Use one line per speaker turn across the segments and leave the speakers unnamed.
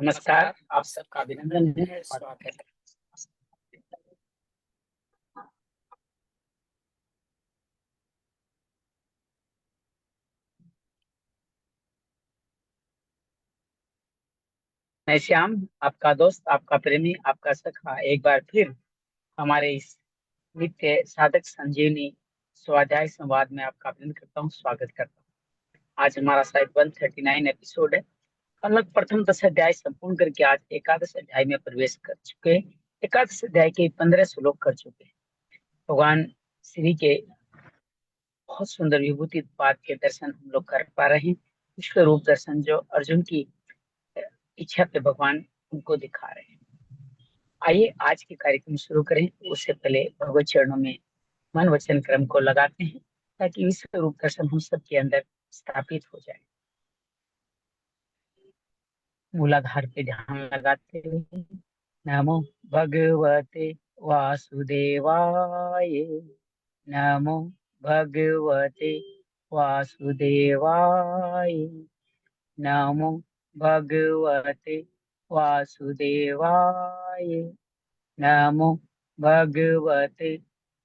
नमस्कार, आप सबका अभिनंदन है, स्वागत है। मैं श्याम, आपका दोस्त, आपका प्रेमी, आपका सखा, एक बार फिर हमारे इस नित्य साधक संजीवनी स्वाध्याय संवाद में आपका अभिनंदन करता हूँ, स्वागत करता हूँ। आज हमारा शायद 139 एपिसोड है। हम लोग प्रथम 10 अध्याय संपूर्ण करके आज एकादश अध्याय में प्रवेश कर चुके हैं। एकादश अध्याय के 15 श्लोक कर चुके हैं। भगवान श्री के बहुत सुंदर विभूति पाद के दर्शन हम लोग कर पा रहे हैं। विश्व रूप दर्शन जो अर्जुन की इच्छा पे भगवान उनको दिखा रहे हैं। आइए आज के कार्यक्रम शुरू करें। उससे पहले भगवत चरणों में मन वचन क्रम को लगाते हैं ताकि विश्व रूप दर्शन हम सबके अंदर स्थापित हो जाए। मूलाधार पे ध्यान लगाते हुए नमो भगवते वासुदेवाय, नमो भगवते वासुदेवाय, नमो भगवते वासुदेवाय, नमो भगवते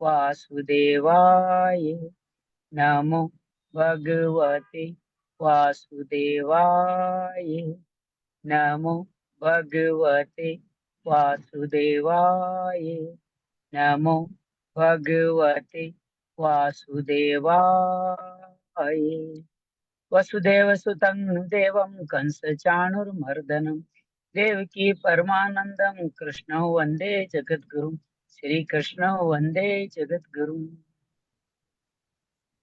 वासुदेवाय, नमो भगवते वासुदेवाय, नमो भगवते वासुदेवाय, नमो भगवते वासुदेवाय। वसुदेव सुतं देवं कंसचाणूरमर्दनं देवकी परमानंदं कृष्णं वंदे जगद्गुरुं। श्री कृष्ण वंदे जगद्गुरुं।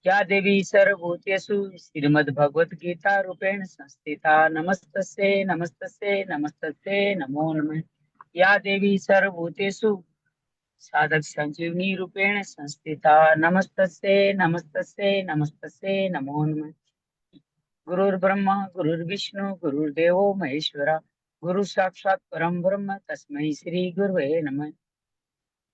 या देवी सर्वभूतेषु श्रीमद्भगवत गीता रूपेण संस्थिता नमस्तस्यै नमस्तस्यै नमस्तस्यै नमो नमः। या देवी सर्वभूतेषु साधक संजीवनी रूपेण संस्थिता नमस्तस्यै नमस्तस्यै नमस्तस्यै नमो नमः। गुरुर्ब्रह्मा गुरुर्विष्णु गुरुर्देवो महेश्वरा, गुरु साक्षात् परम ब्रह्म तस्मै श्री गुरुवे नमः।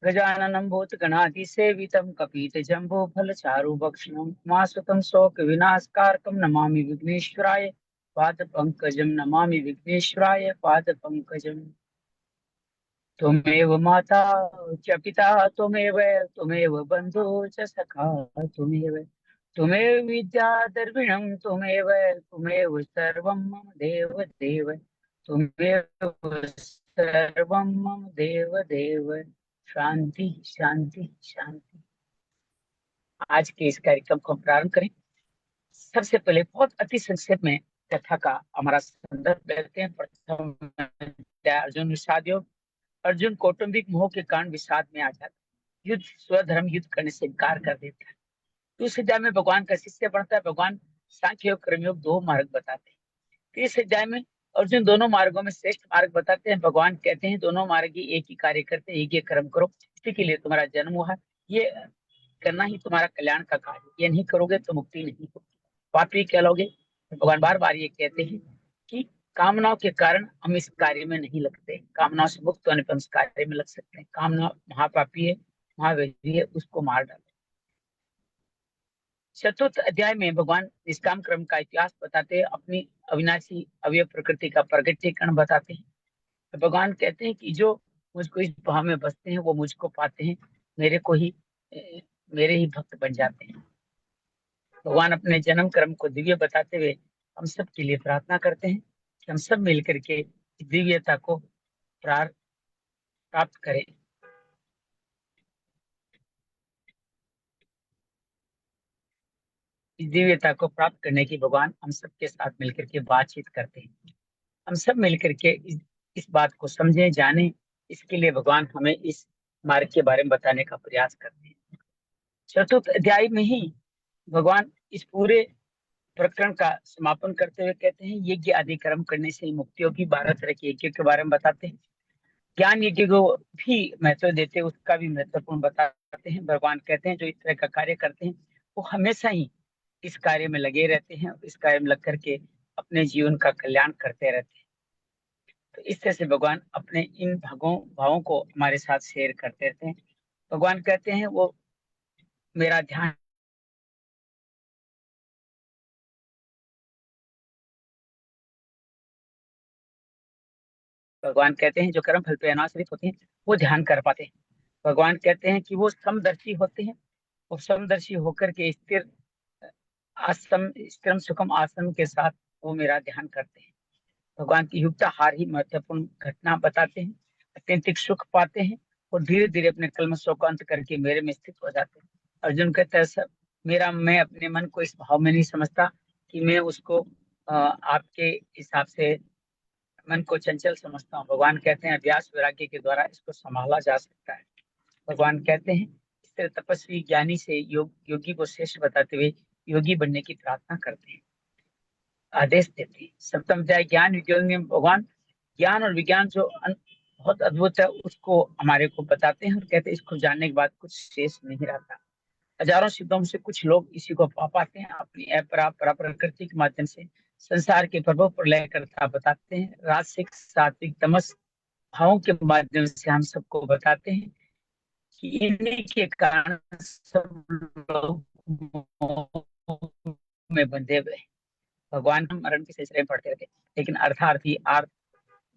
गजाननं भूतगणाधिसेवितं कपितजम्बूफलचारुभक्षणं उमासुतं शोकविनाशकारकं नमामि विघ्नेश्वराय पादपङ्कजं, नमामि विघ्नेश्वराय पादपङ्कजम्। त्वमेव माता च पिता त्वमेव, त्वमेव बन्धु च सखा त्वमेव, त्वमेव विद्या द्रविणं त्वमेव, त्वमेव सर्वं मम देव देव, त्वमेव सर्वं मम देव देव। शांति शांति शांति। आज के इस कार्यक्रम को हम प्रारंभ करें। सबसे पहले बहुत अति संक्षेप में कथा का हमारा संदर्भ लेते हैं। प्रथम अध्याय अर्जुन विषाद योग। अर्जुन कौटुंबिक मोह के कारण विषाद में आ जाता है, युद्ध स्वधर्म युद्ध करने से इनकार कर देता है। दूसरे अध्याय में भगवान का शिष्य बनता है। भगवान सांख्य योग कर्मयोग दो मार्ग बताते हैं। तीसरे अध्याय में अर्जुन दोनों मार्गों में श्रेष्ठ मार्ग बताते हैं। भगवान कहते हैं दोनों मार्ग ही एक ही कार्य करते हैं, एक ही कर्म करो, इसी के लिए तुम्हारा जन्म हुआ है, ये करना ही तुम्हारा कल्याण का कार्य, ये नहीं करोगे तो मुक्ति नहीं होगी, पापी कहलोगे। भगवान बार बार ये कहते हैं कि कामनाओं के कारण हम इस कार्य में नहीं लगते, कामनाओं से मुक्त होने पर हम इस कार्य में लग सकते हैं। कामना महापापी है, महावेदी है, उसको मार डालो। चतुर्थ अध्याय में भगवान निष्काम कर्म का इतिहास बताते हैं, अपनी अविनाशी अवयव प्रकृति का प्रगटीकरण बताते हैं। तो भगवान कहते हैं कि जो मुझको इस भाव में बसते हैं वो मुझको पाते हैं, मेरे को ही मेरे ही भक्त बन जाते हैं। भगवान अपने जन्म कर्म को दिव्य बताते हुए हम सब के लिए प्रार्थना करते हैं कि हम सब मिलकर के इस दिव्यता को प्राप्त करें। इस दिव्यता को प्राप्त करने की भगवान हम सबके साथ मिलकर के बातचीत करते हैं। हम सब मिलकर के इस बात को समझें, जानें, इसके लिए भगवान हमें इस मार्ग के बारे में बताने का प्रयास करते हैं। चतुर्थ अध्याय में ही भगवान इस पूरे प्रकरण का समापन करते हुए कहते हैं यज्ञ आदि कर्म करने से ही मुक्ति होगी। 12 तरह के यज्ञ के बारे में बताते हैं। ज्ञान यज्ञ को भी महत्व देते हैं, उसका भी महत्वपूर्ण बताते हैं। भगवान कहते हैं जो इस तरह का कार्य करते हैं वो हमेशा ही इस कार्य में लगे रहते हैं, इस कार्य में लग करके अपने जीवन का कल्याण करते रहते हैं। तो इस तरह से भगवान अपने इन भावों को हमारे साथ शेयर करते रहते हैं। भगवान कहते हैं वो मेरा ध्यान भगवान कहते हैं जो कर्म फल पे अनाश्रित होते हैं वो ध्यान कर पाते हैं। भगवान कहते हैं कि वो समदर्शी होते हैं और समदर्शी होकर के स्थिर आसन, स्थिरम सुखम आसन के साथ वो मेरा ध्यान करते हैं। भगवान की युक्ताहार ही महत्वपूर्ण घटना बताते हैं, अत्यंतिक सुख पाते हैं और धीरे धीरे अपने कल्मशों को अंत करके मेरे में स्थित हो जाते हैं। अर्जुन कहता है सब मेरा, मैं अपने मन को इस भाव में नहीं समझता कि मैं उसको आपके हिसाब से मन को चंचल समझता हूँ। भगवान कहते हैं अभ्यास वैराग्य के द्वारा इसको संभाला जा सकता है। भगवान कहते हैं इस तरह तपस्वी ज्ञानी से योगी को श्रेष्ठ बताते हुए योगी बनने की प्रार्थना करते हैं, आदेश देते हैं। सप्तम अध्याय ज्ञान विज्ञान में भगवान ज्ञान और विज्ञान जो बहुत अद्भुत है उसको हमारे को बताते हैं और कहते हैं इसको जानने के बाद कुछ शेष नहीं रहता। हजारों सिद्धों से कुछ लोग इसी को पा पाते हैं, अपनी प्रकृति के माध्यम से संसार के प्रभाव पर प्रलय करता बताते हैं। राजसिक सात्विक तमस भावों के माध्यम से हम सबको बताते हैं कि इन्हीं के कारण सब लोग मोह में बंधे हुए हैं। भगवान हम मरण के सिलसिले में पढ़ते थे, लेकिन अर्थार्थी आर्थ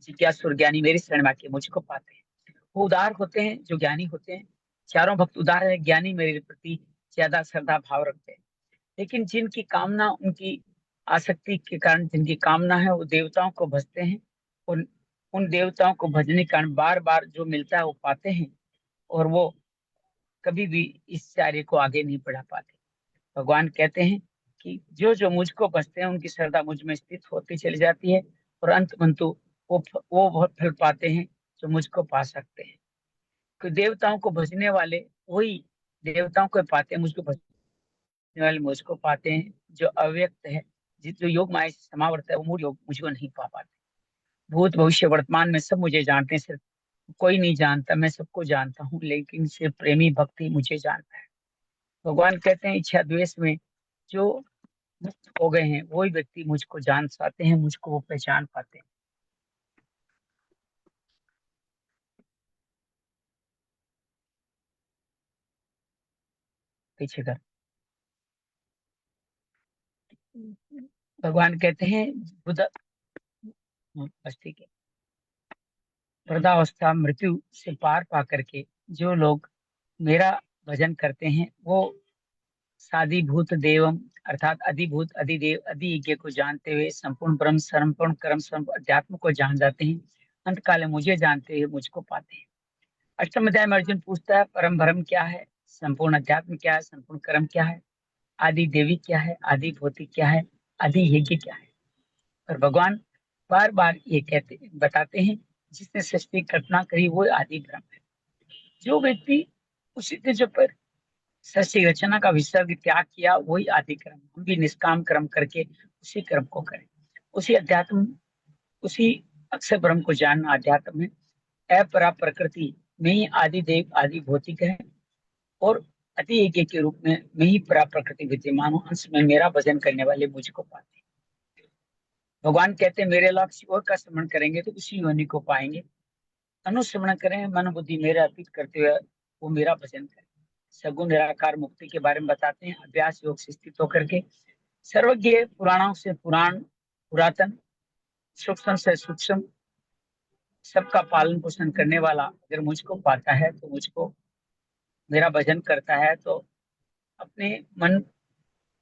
जिज्ञासु ज्ञानी मेरी शरण में आके मुझको पाते हैं। वो उदार होते हैं जो ज्ञानी होते हैं। चारों भक्त उदार है, ज्ञानी मेरे प्रति ज्यादा श्रद्धा भाव रखते हैं। लेकिन जिनकी कामना, उनकी आसक्ति के कारण जिनकी कामना है वो देवताओं को भजते हैं। उन उन देवताओं को भजने के कारण बार बार जो मिलता है वो पाते हैं और वो कभी भी इस कार्य को आगे नहीं बढ़ा पाते। भगवान कहते हैं कि जो जो मुझको भजते हैं उनकी श्रद्धा मुझ में स्थित होती चली जाती है और अंतमंतु वो बहुत फल पाते हैं जो मुझको पा सकते हैं। कि देवताओं को भजने वाले वही देवताओं को पाते हैं, मुझको भजने वाले मुझको पाते हैं। जो अव्यक्त है, जिस जो योग माया से समावर्त है वो मूल योग मुझको नहीं पा पाते। भूत भविष्य वर्तमान में सब मुझे जानते हैं, सिर्फ कोई नहीं जानता, मैं सबको जानता हूँ, लेकिन सिर्फ प्रेमी भक्ति मुझे जानता है। भगवान कहते हैं इच्छा द्वेष में जो मुक्त हो गए हैं वही व्यक्ति मुझको जान पाते हैं, मुझको वो पहचान पाते हैं। पीछे कर भगवान कहते हैं बुद्ध, बस ठीक है, वृद्धावस्था मृत्यु से पार पा करके जो लोग मेरा भजन करते हैं वो साधिभूत देवम अर्थात अधिभूत अधिदेव अधियज्ञ को जानते हुए संपूर्ण ब्रह्म संपूर्ण कर्म संपूर्ण अध्यात्म को जान जाते हैं। अंत काल में मुझे जानते हुए मुझको पाते हैं। अष्टम अध्याय में अर्जुन पूछता है परम ब्रह्म क्या है, संपूर्ण अध्यात्म क्या है, संपूर्ण कर्म क्या है, आदि देवी क्या है, आदि भौतिक क्या है, आदि यज्ञ क्या है। और भगवान बार बार ये कहते बताते हैं जिसने सृष्टि कल्पना करी वो आदि ब्रह्म है। जो व्यक्ति उसी जो पर सृष्टि रचना का विसर्ग त्याग किया वही आदि कर्म। हम भी निष्काम कर्म करके उसी कर्म को करें, उसी अध्यात्म, उसी अक्षर ब्रह्म को जानना अध्यात्म में। अपरा प्रकृति में ही आदि देव आदि भौतिक है और अति यज्ञ के रूप में मैं ही परा प्रकृति विद्यमान हूँ। अंश में मेरा भजन करने वाले मुझको पाते हैं। भगवान कहते हैं मेरे अलावा किसी और का स्मरण करेंगे तो उसी योनि को पाएंगे। अनुस्मरण करें मन बुद्धि मेरा अर्पित करते हुए वो मेरा भजन करें। सगुण निराकार मुक्ति के बारे में बताते हैं, अभ्यास योग से स्थित होकर के सर्वज्ञ, पुराणों से पुराण पुरातन, सूक्ष्म से सूक्ष्म, सबका पालन पोषण करने वाला अगर मुझको पाता है तो मुझको मेरा भजन करता है तो अपने मन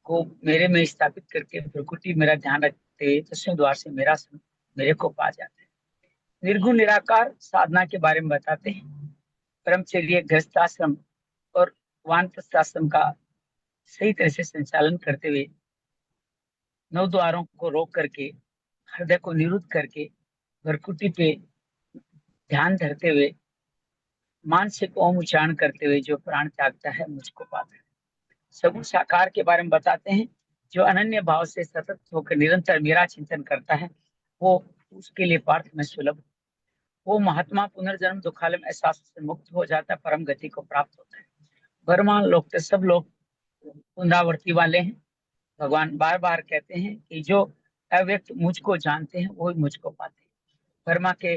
को मेरे में स्थापित करके प्रकृति मेरा ध्यान रखते हुए दसवें द्वार से मेरे को पा जाता है। निर्गुण निराकार साधना के बारे में बताते हैं, ब्रह्मचर्य गृहस्थाश्रम और वानप्रस्थाश्रम का सही तरह से संचालन करते हुए नौ द्वारों को रोक करके हृदय को निरुद्ध करके भ्रकुटी पे ध्यान धरते हुए मानसिक ओम उच्चारण करते हुए जो प्राण त्यागता है मुझको पाता है। सगुण साकार के बारे में बताते हैं, जो अनन्य भाव से सतत होकर निरंतर मेरा चिंतन करता है वो उसके लिए पार्थ में सुलभ, वो महात्मा पुनर्जन्म दुखालय में एहसास से मुक्त हो जाता है, परम गति को प्राप्त होता है। वर्तमान लोग तो सब लोग पुनरावृत्ति वाले हैं। भगवान बार बार कहते हैं कि जो अव्यक्त मुझको जानते हैं वो मुझको पाते हैं। वर्मा के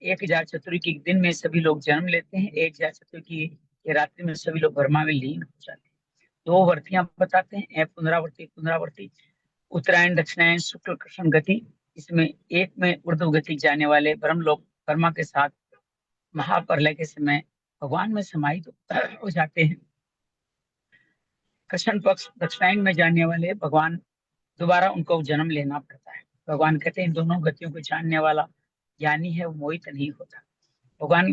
1000 चतुर्युगी के दिन में सभी लोग जन्म लेते हैं, 1000 चतुर्युगी की रात्रि में सभी लोग वर्मा में लीन हो जाते हैं। दो वर्तियां बताते हैं, पुनरावर्ती पुनरावर्ती, उत्तरायण दक्षिणायन शुक्ल कृष्ण गति इसमें एक में ऊर्ध्वगति जाने वाले ब्रह्मलोक कर्मा के साथ महाप्रलय के समय भगवान में समाहित हो जाते हैं। कृष्ण पक्ष दक्षिणायन में जाने वाले भगवान दोबारा उनको जन्म लेना पड़ता है। भगवान कहते हैं इन दोनों गतियों को जानने वाला ज्ञानी है, वो मोहित नहीं होता। भगवान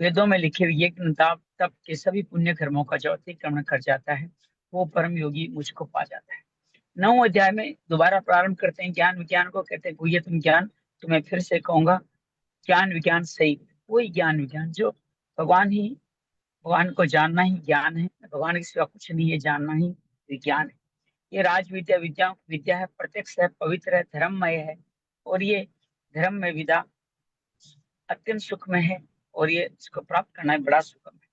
वेदों में लिखे हुए यज्ञ तप तप के सभी पुण्य कर्मों का जो अतिक्रमण कर जाता है वो परम योगी मुझको पा जाता है। 9 अध्याय में दोबारा प्रारंभ करते हैं ज्ञान विज्ञान को। कहते हैं गुह्यतम ज्ञान, तुम्हें फिर से कहूंगा ज्ञान विज्ञान सहित वही ज्ञान विज्ञान जो भगवान को जानना ही ज्ञान है। भगवान के सिवा कुछ नहीं है, जानना ही विज्ञान है। ये राज विद्या विद्या है, प्रत्यक्ष है, पवित्र है, धर्ममय है। और ये धर्म में विद्या अत्यंत सुखमय है और ये इसको प्राप्त करना है बड़ा सुखम है।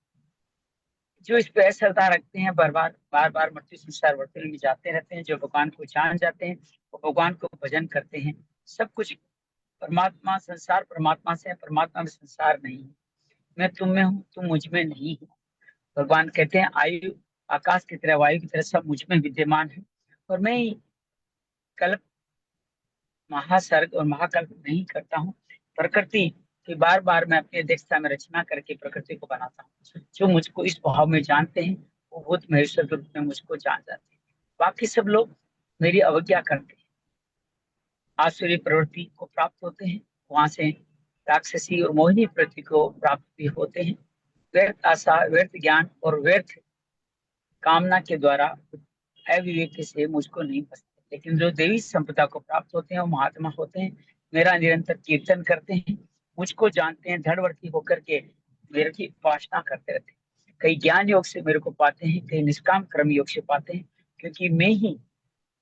जो इस पे श्रद्धा रखते हैं बार बार मृत्यु संसार वर्तन में जाते रहते हैं, जो भगवान को जान जाते हैं, वो भगवान को भजन करते हैं। सब कुछ परमात्मा, संसार परमात्मा से है, परमात्मा में संसार नहीं है। मैं तुम में हूँ, तुम मुझ में नहीं हो। भगवान कहते हैं आयु आकाश की तरह, वायु की तरह सब मुझ में विद्यमान है और मैं ही कल्प महासर्ग और महाकल्प नहीं करता हूँ। प्रकृति की बार बार मैं अपनी अध्यक्षता में रचना करके प्रकृति को बनाता हूँ। जो मुझको इस भाव में जानते हैं वो भूत महेश्वर के रूप में मुझको जान जाते हैं। बाकी सब लोग मेरी अवज्ञा करते हैं, आसुरी प्रवृत्ति को प्राप्त होते हैं, वहां से राक्षसी और मोहिनी प्रवृत्ति को प्राप्त भी होते हैं। व्यर्थ आशा, व्यर्थ ज्ञान और व्यर्थ कामना के द्वारा अविवेक से मुझको नहीं बसते। लेकिन जो देवी संपदा को प्राप्त होते हैं वो महात्मा होते हैं, मेरा निरंतर कीर्तन करते हैं, मुझको जानते हैं, दृढ़वर्ती होकर के मेरे की उपासना करते रहते हैं। कई ज्ञान योग से मेरे को पाते हैं, कई निष्काम कर्म योग से पाते हैं, क्योंकि मैं ही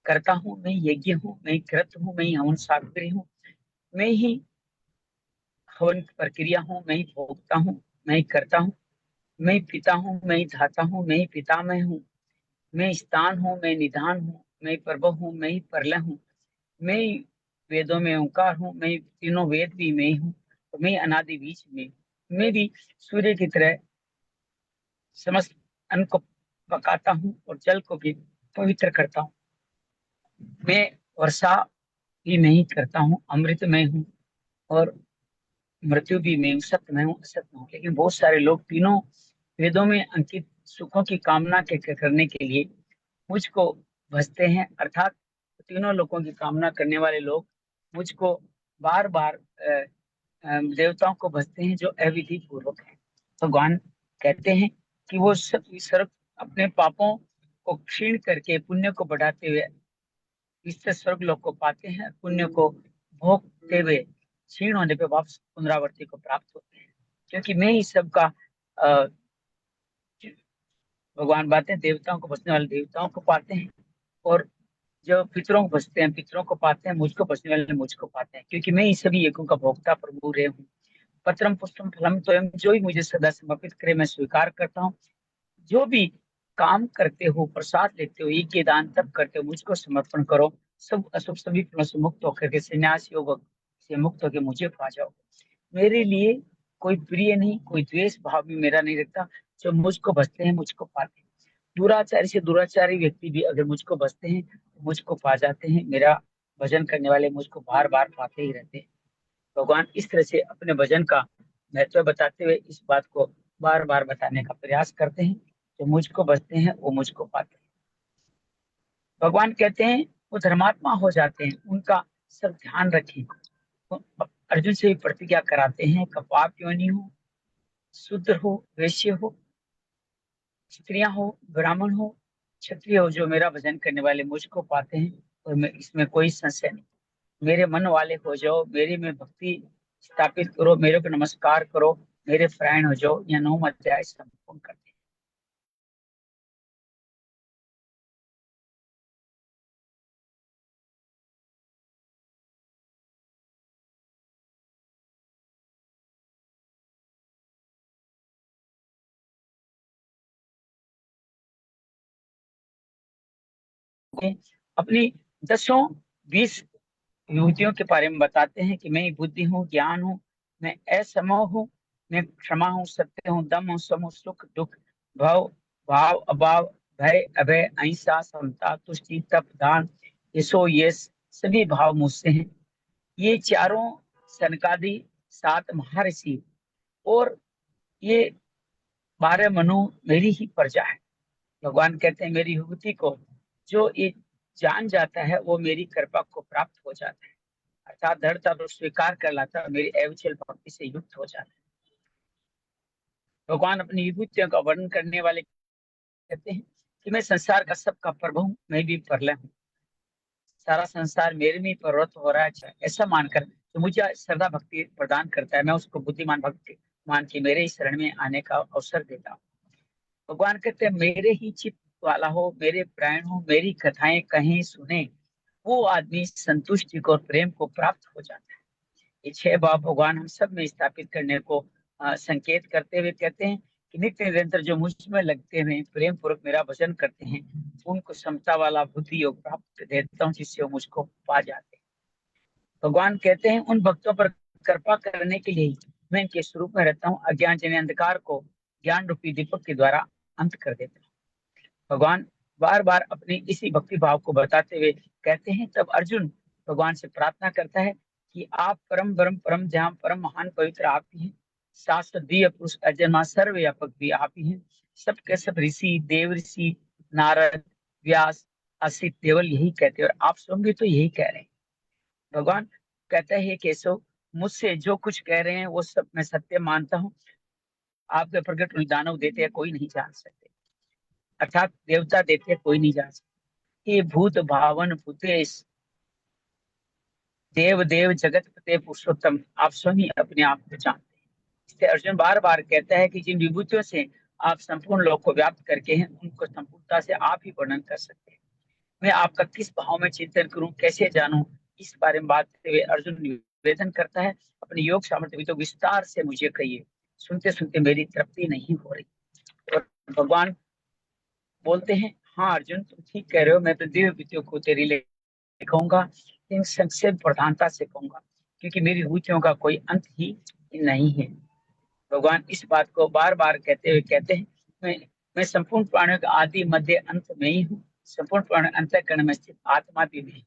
करता हूँ, मैं ही यज्ञ हूँ, मैं ही कृत हूँ, मैं ही हवन सामग्री हूँ, मैं ही हवन प्रक्रिया हूँ, मैं ही भोगता हूँ, मैं ही करता हूँ, मैं ही पिता हूँ, मैं ही धाता हूँ, मैं ही पितामह हूँ, मैं स्थान हूँ, मैं निधान हूँ, मैं प्रभु हूँ, मैं ही प्रलय हूँ, मैं ही वेदों में ओंकार हूँ, मैं ही तीनों वेद भी मैं ही हूँ, और मैं ही अनादि बीज में हूँ। मैं भी सूर्य की तरह समस्त अन्न को पकाता हूँ और जल को भी पवित्र करता हूँ। मैं वर्षा भी मैं ही करता हूँ, अमृत मैं हूँ और मृत्यु भी मैं हूँ, सत्य मैं हूँ, असत मैं हूँ। लेकिन बहुत सारे लोग तीनों वेदों में अंकित सुखों की कामना करने के लिए मुझको भजते हैं, अर्थात तीनों लोगों की कामना करने वाले लोग मुझको बार बार देवताओं को भजते हैं जो अविधि पूर्वक है। भगवान कहते हैं कि वो सब सर्व अपने पापों को क्षीण करके पुण्य को बढ़ाते हुए इससे स्वर्ग लोक को पाते हैं, पुण्य को भोगते हुए क्षीण होने पे वापस पुनरावृत्ति को प्राप्त होते हैं। क्योंकि मैं ही सबका अ, भगवान बातें देवताओं को बसने वाले देवताओं को पाते हैं और जो पितरों को बसते हैं पितरों को पाते हैं, मुझको बसने वाले मुझको पाते हैं, क्योंकि मैं ही सभी यज्ञों का भोक्ता प्रभु रे हूँ। पत्रम पुष्पम फलम तोयम, जो ही मुझे सदा समर्पित करे मैं स्वीकार करता हूँ। जो भी काम करते हो, प्रसाद लेते हो, यज्ञ दान तब करते हो, मुझको समर्पण करो। सब अशुभ सभी फलों से मुक्त होकर के संन्यास योग से मुक्त होकर मुझे पा जाओ। मेरे लिए कोई प्रिय नहीं, कोई द्वेष भाव भी मेरा नहीं रखता। जो मुझको बसते हैं मुझको पाते हैं। दुराचारी से दुराचारी व्यक्ति भी अगर मुझको बसते हैं तो मुझको पा जाते हैं। मेरा भजन करने वाले मुझको बार बार पाते ही रहते हैं। भगवान इस तरह से अपने भजन का महत्व बताते हुए इस बात को बार बार बताने का प्रयास करते हैं। जो मुझको बसते हैं वो मुझको पाते हैं। भगवान कहते हैं वो धर्मात्मा हो जाते हैं, उनका सब ध्यान रखें। तो अर्जुन से भी प्रतिज्ञा कराते हैं, कपाप योनि हो, शूद्र हो, वैश्य हो, स्त्रियां हो, ब्राह्मण हो, क्षत्रिय हो, जो मेरा भजन करने वाले मुझको पाते हैं और मैं इसमें कोई संशय नहीं। मेरे मन वाले हो जाओ, मेरे में भक्ति स्थापित करो, मेरे को नमस्कार करो, मेरे प्राण हो जाओ। यह 9 अध्याय संपूर्ण करते हैं। अपनी 10-20 युवतियों के बारे में बताते हैं कि मैं ही बुद्धि हूँ, ज्ञान हूँ, मैं असमोह हूँ, मैं क्षमा हूँ, सत्य हूँ, दम हूँ, सम हूँ, सुख दुख, भव भाव अभाव, भय अभय, अहिंसा, समता, तुष्टि, तप, दान, यशो यश, सभी भाव मुझसे हैं। ये चारों सनकादि 7 महर्षि और ये 12 मनु मेरी ही प्रजा है। भगवान कहते हैं मेरी विभूति को जो ये जान जाता है वो मेरी कृपा को प्राप्त हो जाता है, अर्थात दृढ़ता तो स्वीकार कर लाता है, मेरी अविचल भक्ति से युक्त हो जाता है। भगवान अपनी विभूतियों का वर्णन करने वाले कहते हैं कि मैं संसार का सबका प्रभु हूँ, मैं भी प्रलय हूँ, सारा संसार मेरे में प्रवृत्त हो रहा है। ऐसा मानकर जो मुझे श्रद्धा भक्ति प्रदान करता है, मैं उसको बुद्धिमान भक्त मान के मेरे ही शरण में आने का अवसर देता हूँ। भगवान कहते हैं मेरे ही चित्त वाला हो, मेरे प्राण हो, मेरी कथाएं कहीं सुने, वो आदमी संतुष्टि को और प्रेम को प्राप्त हो जाता है। ये 6 भाव भगवान हम सब में स्थापित करने को संकेत करते हुए कहते हैं कि नित्य निरंतर जो मुझ में लगते हुए प्रेम पूर्वक मेरा भजन करते हैं, उनको समता वाला बुद्धि योग प्राप्त देता हूँ, जिससे वो मुझको पा जाते हैं। भगवान कहते हैं उन भक्तों पर कृपा करने के लिए ही मैं इनके स्वरूप में रहता हूँ, अज्ञान जन्य अंधकार को ज्ञान रूपी दीपक के द्वारा अंत कर देता हूँ। भगवान बार बार अपने इसी भक्ति भाव को बताते हुए कहते हैं। तब अर्जुन भगवान से प्रार्थना करता है कि आप परम ब्रह्म परम ध्यान परम महान पवित्र आप ही हैं, शाश्वत दिव्य पुरुष अजन्मा सर्वव्यापक भी आप ही हैं, सबके सब ऋषि देव ऋषि नारद व्यास असित देवल यही कहते हैं और आप स्वयं भी तो यही कह रहे हैं। भगवान कहते हैं केशव, मुझसे जो कुछ कह रहे हैं वो सब मैं सत्य मानता हूँ, आपके प्रकट दानव देते हैं कोई नहीं जान सकते, अर्थात देवता देते हैं कोई नहीं जान सकते। ये भूत भावन भूतेश देव देव जगत पते पुरुषोत्तम, आप स्वयं ही अपने आप को जानते हैं। इससे अर्जुन बार बार कहता है कि जिन विभूतियों से आप संपूर्ण लोक को व्याप्त करके हैं, उनको संपूर्णता से आप ही वर्णन कर सकते हैं। मैं आपका किस भाव में चिंतन करूं, कैसे जानूं, इस बारे में बात करते हुए अर्जुन निवेदन करता है अपने योग सामर्थ्य भी तो विस्तार से मुझे कहिए, सुनते सुनते मेरी तृप्ति नहीं हो रही। और भगवान बोलते हैं हाँ अर्जुन तुम ठीक कह रहे हो, मैं तो दिव्य विद्यों को तेरी ले कहूंगा, इन संक्षेप प्रधानता से कहूंगा, क्योंकि मेरी रुचियों का कोई अंत ही नहीं है। भगवान इस बात को बार बार कहते हुए कहते हैं मैं संपूर्ण प्राणियों का आदि मध्य अंत में ही हूँ, संपूर्ण प्राण अंतःकरण में स्थित आत्मा भी नहीं।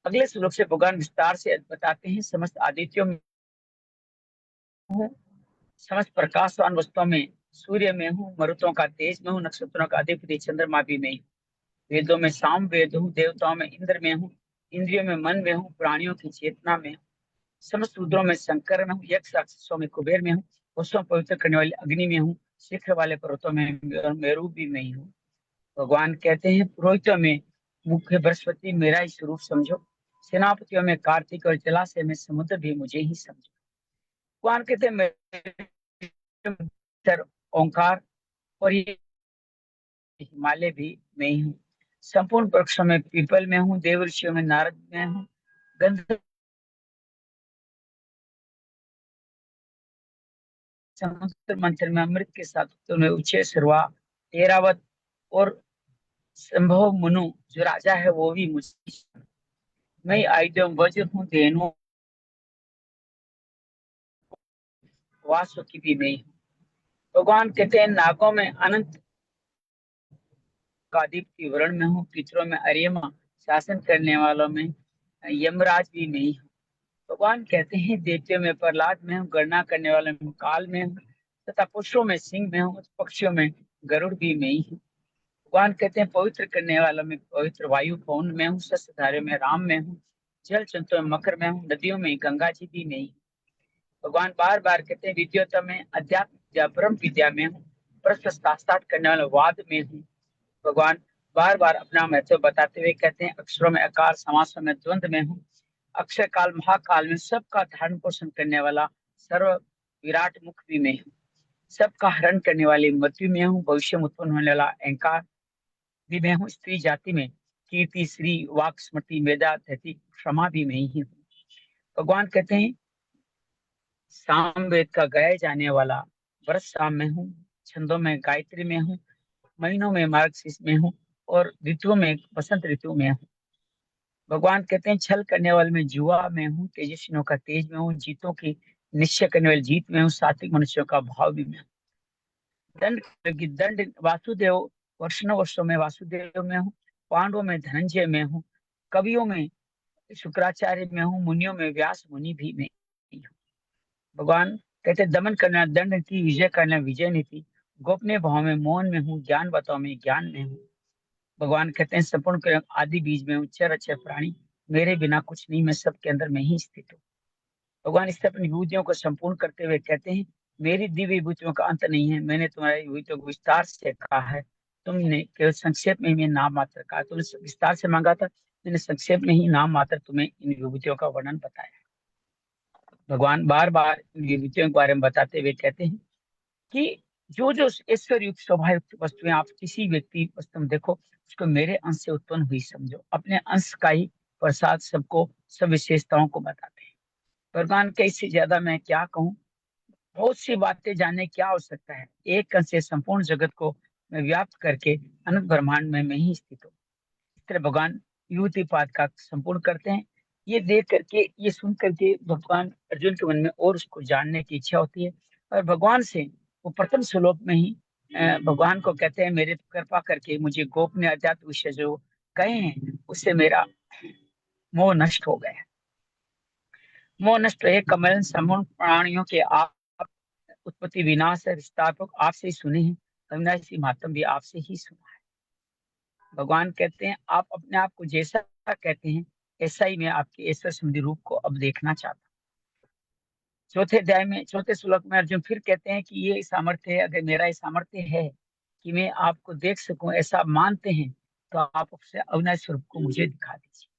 अगले श्लोक से भगवान विस्तार से बताते हैं समस्त आदित्यों में हूँ, समस्त प्रकाशवान वस्तुओं में सूर्य में हूँ, मरुतों का तेज में हूँ, नक्षत्रों का अधिपति चंद्रमा भी में हूँ, वेदों में साम वेद हूँ, देवताओं में इंद्र में हूँ, इंद्रियों में मन में हूँ, प्राणियों की चेतना में हूँ, समस्त रुद्रों में शंकर में हूँ, यक्ष राक्षसों में कुबेर में हूँ, वसुओं पवित्र करने वाली अग्नि में हूँ, शिखर वाले पर्वतों में मेरू भी में ही हूँ। भगवान कहते हैं पुरोहितों में मुख्य बृहस्पति मेरा ही स्वरूप समझो, सेनापतियों में कार्तिक और जलाशय में समुद्र भी मुझे ही समझो। भगवान कहते हैं मैं ओंकार और ये हिमालय भी मैं ही हूँ, संपूर्ण वृक्षों में पीपल में हूँ, देव ऋषियों में नारद में हूँ, गंधर्व समुद्र मंथन में अमृत के साथ तुम्हें उच्च सरवा एरावत और संभव मनु जो राजा है वो भी मुझे, मैं आयुधम वज्र हूँ, धेनु वासुकी भी मैं हूँ। भगवान कहते हैं नागों में अनंत का दीप्ति वर्ण में हूँ, पितरों में अरियमा शासन करने वालों में यमराज भी मैं ही हूँ। भगवान कहते हैं देवतियों में प्रहलाद में हूँ, गणना करने वाले में काल में हूँ, तथा पुरुषों में सिंह में हूँ, पक्षियों में गरुड़ भी मैं ही हूँ। भगवान कहते हैं पवित्र करने वालों में पवित्र वायु पवन में हूँ, शस्त्रधारियों में राम में हूँ, जल जंतुओं में मकर में हूँ, नदियों में गंगा जी भी मैं ही हूँ। भगवान बार बार कहते हैं विद्योता में अध्यात्म विद्या परम विद्या में हूँ, परस्पर शास्त्रार्थ करने वाले वाद में हूँ। भगवान बार बार अपना महत्व बताते हुए कहते हैं अक्षरों में आकार, समासों में द्वंद में हूँ, अक्षय काल महाकाल में सबका धारण पोषण करने वाला सर्व विराट मुख भी मैं हूँ, सबका हरण करने वाली मृत्यु में हूँ, भविष्य में उत्पन्न होने वाला अहंकार भी मैं हूँ, स्त्री जाति में कीर्ति श्री वाक स्मृति मेधा धृति क्षमा भी मैं ही हूँ। भगवान कहते हैं साम वेद का गाया जाने वाला वर्ष साम में हूँ, छंदों में गायत्री में हूँ, महीनों में मार्गशीर्ष में हूँ और ऋतुओं में बसंत ऋतु में हूँ। भगवान कहते हैं छल करने वाले में जुआ में हूँ, तेजस्वियों का तेज में हूँ, जीतों की निश्चय करने वाले जीत में हूँ, सात्विक मनुष्यों का भाव भी में हूँ। दंड दंड वासुदेव वर्षों वर्षों में वासुदेव में हूँ, पांडवों में धनंजय में हूँ, कवियों में शुक्राचार्य में हूँ, मुनियों में व्यास मुनि भी मैं ही हूँ। भगवान कहते दमन करना दंड नीति, विजय करना विजय नीति, गोपनीय भाव में मौन में हूँ, ज्ञान बताओ में ज्ञान में हूँ। भगवान कहते हैं संपूर्ण क्रम आदि बीज में हूँ, चर अक्षर प्राणी, मेरे बिना कुछ नहीं, मैं सबके अंदर में ही स्थित हूँ। भगवान इससे अपनी विभूतियों को संपूर्ण करते हुए कहते हैं मेरी दिव्य विभूतियों का अंत नहीं है, मैंने तुम्हारी विभूतियों को विस्तार से कहा है, तुमने केवल संक्षेप में ही नाम मात्र कहा, तुमने विस्तार से मांगा था, मैंने संक्षेप में ही नाम मात्र तुम्हें इन विभूतियों का वर्णन बताया। भगवान बार बार इन विभूतियों के बारे में बताते हुए कहते हैं कि जो जो ईश्वर युक्त स्वभाव युक्त वस्तुएं आप किसी व्यक्ति वस्तु में देखो, उसको मेरे अंश से उत्पन्न हुई समझो, अपने अंश का ही प्रसाद सबको सब विशेषताओं को बताते हैं। भगवान के इससे ज्यादा मैं क्या कहूँ, बहुत सी बातें जानने की क्या आवश्यकता है, एक कण से संपूर्ण जगत को मैं व्याप्त करके अनंत ब्रह्मांड में मैं ही स्थित हूँ। इस तरह भगवान युति पाद का संपूर्ण करते हैं। ये देख करके, ये सुन करके भगवान अर्जुन के मन में और उसको जानने की इच्छा होती है, और भगवान से वो प्रथम श्लोक में ही भगवान को कहते हैं मेरे कृपा करके मुझे गोपनीय अध्यात्म विषय जो कहे हैं उससे मेरा मोह नष्ट हो गया। मोह नष्ट है कमल समूह प्राणियों के आप उत्पत्ति विनाश है विस्तार आपसे ही सुने हैं, अविनाशी महात्म भी आपसे ही सुना है। भगवान कहते हैं आप अपने आप को जैसा कहते हैं ऐसा ही मैं आपके ईश्वर संबंधी रूप को अब देखना चाहता हूँ। चौथे अध्याय में चौथे श्लोक में अर्जुन फिर कहते हैं कि ये सामर्थ्य है, अगर मेरा ये सामर्थ्य है कि मैं आपको देख सकूं, ऐसा मानते हैं तो आप अपने अविनाशी स्वरूप को मुझे दिखा दीजिए।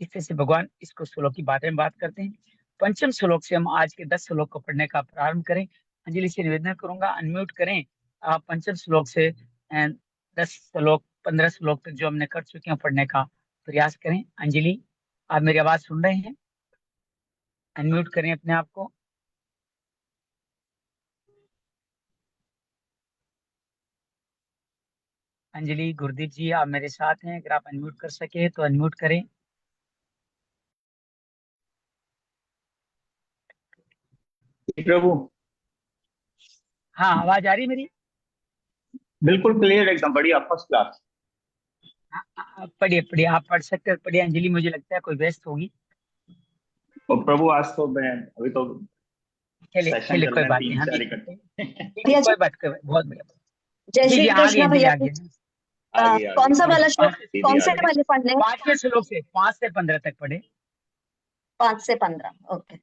इस तरह से भगवान इसको श्लोक की बारे में बात करते हैं। पंचम श्लोक से हम आज के 10 श्लोक को पढ़ने का प्रारंभ करें। अंजलि से निवेदन करूंगा अनम्यूट करें। आप पंचम श्लोक से 10 श्लोक 15 श्लोक तक जो हमने कर चुके हैं पढ़ने का प्रयास करें। अंजलि, आप मेरी आवाज सुन रहे हैं? अनम्यूट करें अपने आप को। अंजलि, गुरदीप जी आप मेरे साथ हैं, अगर आप अनम्यूट कर सके तो अनम्यूट करें।
प्रभु।
हाँ, आवाज आ रही है मेरी?
बिल्कुल क्लियर, एकदम बढ़िया, फर्स्ट क्लास।
आप पढ़िए पढ़िए, आप पढ़ सकते हैं, पढ़िए। अंजलि मुझे लगता है कोई व्यस्त होगी।
और प्रभु आज तो मैं अभी तो
चलिए
सेशन
चलिए,
चल
कोई
रहे हैं,
बात नहीं,
तीन
हम
चार
देख
इकट्ठे।
लेते हैं। ठीक है,
भैया जी,
कोई बात, कोई बात, बहुत बढ़िया।
जय
जी
श्री
जी, आ गए
कृष्ण
अंजलि,
भैया
आ
जी।
गए।
आ
कौन सा
गई
वाला श्लोक,
दीदी
कौन
आ
से
गई।
वाले पढ़ने हैं?
5वें श्लोक से 5 से 15 तक पढ़े।
5 से 15, ओके।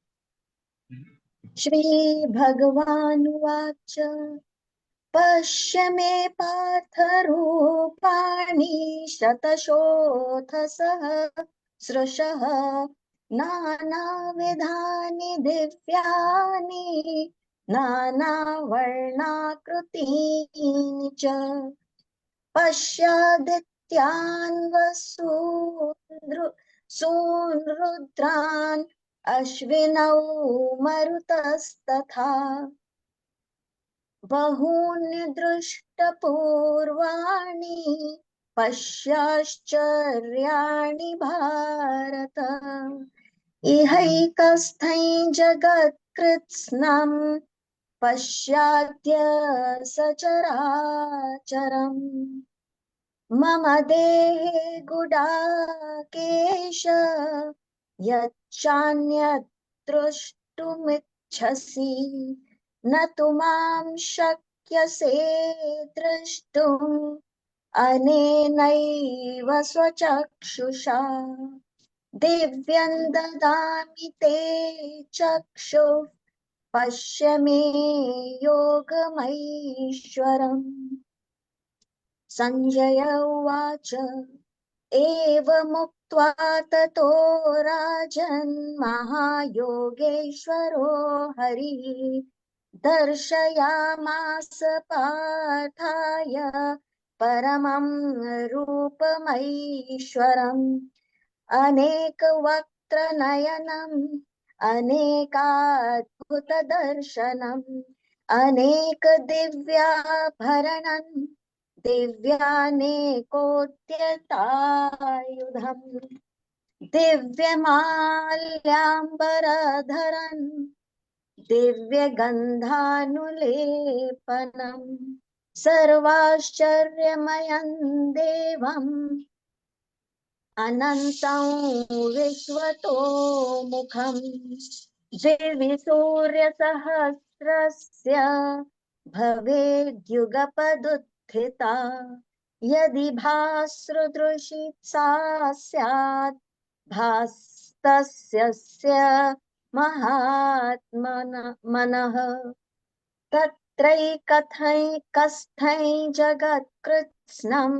श्री भगवानुवाच पश्य मे पार्थ रूपाणि शतशोऽथ सहस्रशः नानाविधानि दिव्यानि नानावर्णाकृतीनि च पश्यादित्यान् सून् रुद्रान् अश्विनौ मरुतस्तथा बहून्य दृष्टपूर्वाणि पश्याश्चर्याणि भारत इहैकस्थै जगत्कृत्स्नम् पश्याद्य सचराचरम् मम देहे गुडाकेश यच्चान्यद् द्रष्टुमिच्छसि न तु मां शक्यसे द्रष्टुम् अनेनैव स्वचक्षुषा दिव्यं ददामि ते चक्षुः पश्य मे योगमैश्वरम् संजय उवाच एवमुक्त्वा ततो राजन् महायोगेश्वरो हरिः दर्शयामास पार्थाय परमं रूपमैश्वरम् अनेकवक्त्रनयनम् अनेकाद्भुतदर्शनम् अनेकदिव्याभरणम् दिव्यानेकोद्यतायुधम् दिव्यमाल्याम्बरधरन् दिव्यगन्धानुलेपनम् सर्वाश्चर्यमयम् देवम् अनन्तं विश्वतो मुखम् दिवि सूर्यसहस्रस्य भवेद्युगपदुत्थिता यदि भासृदृशी सा स्यात् भास्तस्य महात्मनः तत्रैकस्थै जगत्कृत्स्नम्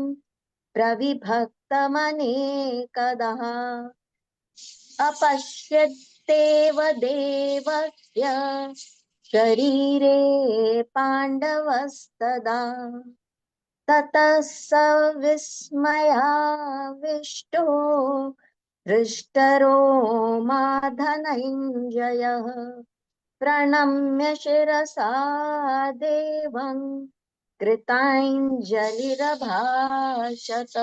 प्रविभक्तमनेकदा अपश्यद्देव देवस्य शरीरे पाण्डवस्तदा ततः स विस्मयाविष्टो हृष्टरो मा धनञ्जयः प्रणम्य शिरसा देवं कृताञ्जलिरभाषत